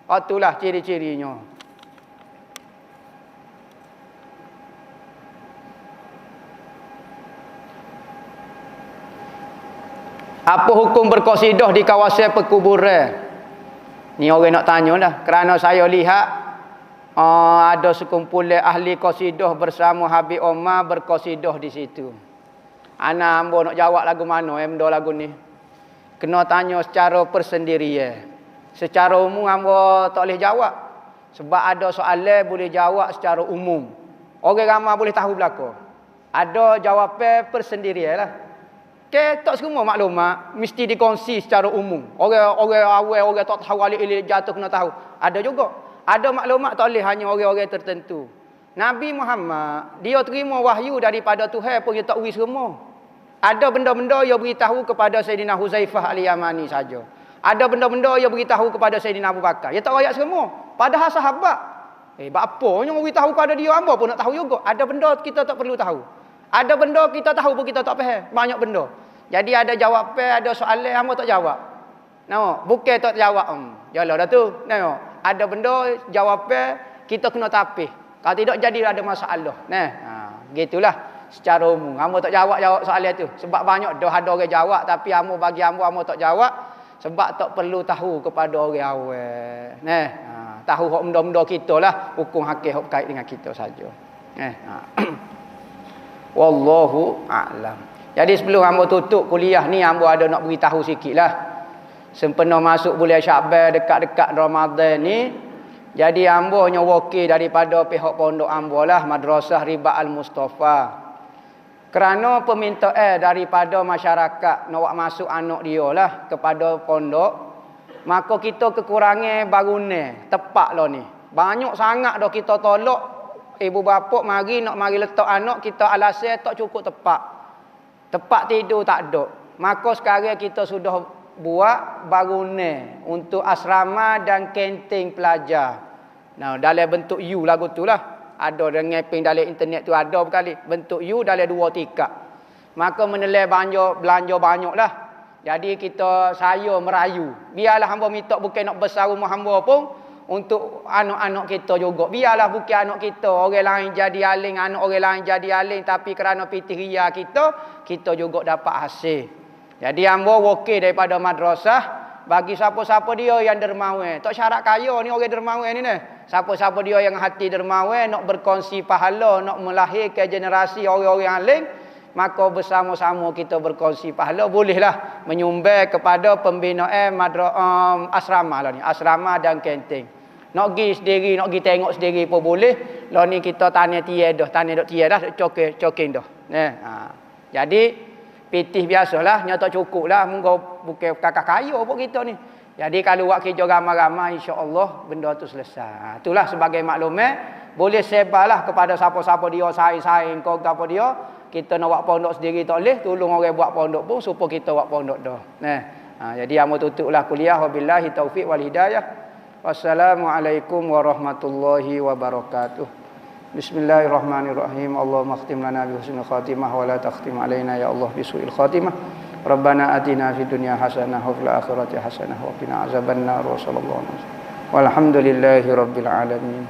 Itulah ciri-cirinya. Apa hukum berqasidah di kawasan perkuburan? Ni orang nak tanya dah. Kerana saya lihat ada sekumpulan ahli qasidah bersama Habib Omar berqasidah di situ. Ana ambo nak jawab lagu mana benda lagu ni? Kena tanya secara persendirian. Secara umum ambo tak boleh jawab. Sebab ada soalan boleh jawab secara umum. Orang ramai boleh tahu belaka. Ada jawapan persendirian lah. Tak semua maklumat mesti dikongsi secara umum. Orang awal, orang tak tahu alik-alik jatuh kena tahu. Ada juga. Ada maklumat tak boleh hanya orang-orang tertentu. Nabi Muhammad, dia terima wahyu daripada Tuhan pun dia tak wis semua. Ada benda-benda dia beritahu kepada Sayyidina Huzaifah al-Yamani saja. Ada benda-benda dia beritahu kepada Sayyidina Abu Bakar. Dia tak royak semua. Padahal sahabat. Apa yang beritahu kepada dia, hamba pun nak tahu juga. Ada benda kita tak perlu tahu. Ada benda kita tahu pun kita tak faham. Banyak benda. Jadi ada jawapan, ada soalan, hamba tak jawab. Bukan tak jawab. Yalah dah tu. Ada benda, jawapan, kita kena tapih. Kalau tidak jadi ada masalah. Gitulah secara umum. Hamba tak jawab soalan tu. Sebab banyak dah ada orang jawab. Tapi bagi hamba tak jawab. Sebab tak perlu tahu kepada orang awal. Tahu hak benda-benda kita lah. Hukum hakim hak berkait dengan kita saja. Wallahu a'lam. Jadi sebelum hamba tutup kuliah ni, hamba ada nak beritahu sikit lah. Sempena masuk bulan Syakban, dekat-dekat Ramadan ni, jadi hamba hanya wakil daripada pihak pondok hamba lah, Madrasah Ribat Al-Mustafa. Kerana permintaan daripada masyarakat nak masuk anak dia lah kepada pondok, maka kita kekurangan bangunan tepat lah ni. Banyak sangat dah kita tolak ibu bapa mari letak anak kita alasan tak cukup tempat. Tempat tidur tak ada. Maka sekarang kita sudah buat bangunan untuk asrama dan kantin pelajar. Nah, dalam bentuk U lagu tu lah. Ada dengan ping dalam internet tu ada berkali. Bentuk U dalam 2 tingkat. Maka menilai belanja banyak lah. Jadi saya merayu. Biarlah hamba minta bukan nak besar rumah hamba pun. Untuk anak-anak kita juga. Biarlah bukan anak kita. Orang lain jadi aling. Anak orang lain jadi aling. Tapi kerana pitih ria kita juga dapat hasil. Jadi hamba wakil daripada madrasah. Bagi siapa-siapa dia yang dermawan. Tak syarat kaya ni orang dermawan ni. Siapa-siapa dia yang hati dermawan. Nak berkongsi pahala. Nak melahirkan generasi orang-orang aling. Maka bersama-sama kita berkongsi pahala. Bolehlah menyumbang kepada pembinaan asrama lah ni. Asrama dan kantin. Nak pergi sendiri, nak pergi tengok sendiri pun boleh. Lah ni kita tanya tiada dah. Coking dah. Jadi, pitih biasalah. Nyata cukup lah. Mungkin bukan kakak kaya pun kita ni. Jadi kalau buat kerja ramai-ramai, insya-Allah benda tu selesai. Itulah sebagai maklumat. Boleh sebarlah kepada siapa-siapa dia, saing-saing kau apa dia. Kita nak buat pondok sendiri tak boleh, tolong orang buat pondok pun supaya kita buat pondok dah. Jadi hamba tutuplah kuliah. Wabillahi taufiq wal hidayah. Wassalamualaikum warahmatullahi wabarakatuh. Bismillahirrahmanirrahim. Allahumma khtim lana bi husnil khatimah wa la takhtim alaina ya Allah bi su'il khatimah. Rabbana atina fid dunya hasanah wa fil akhirati hasanah wa qina azabannar wa sallallahu alaihi wasallam. Walhamdulillahi rabbil alamin.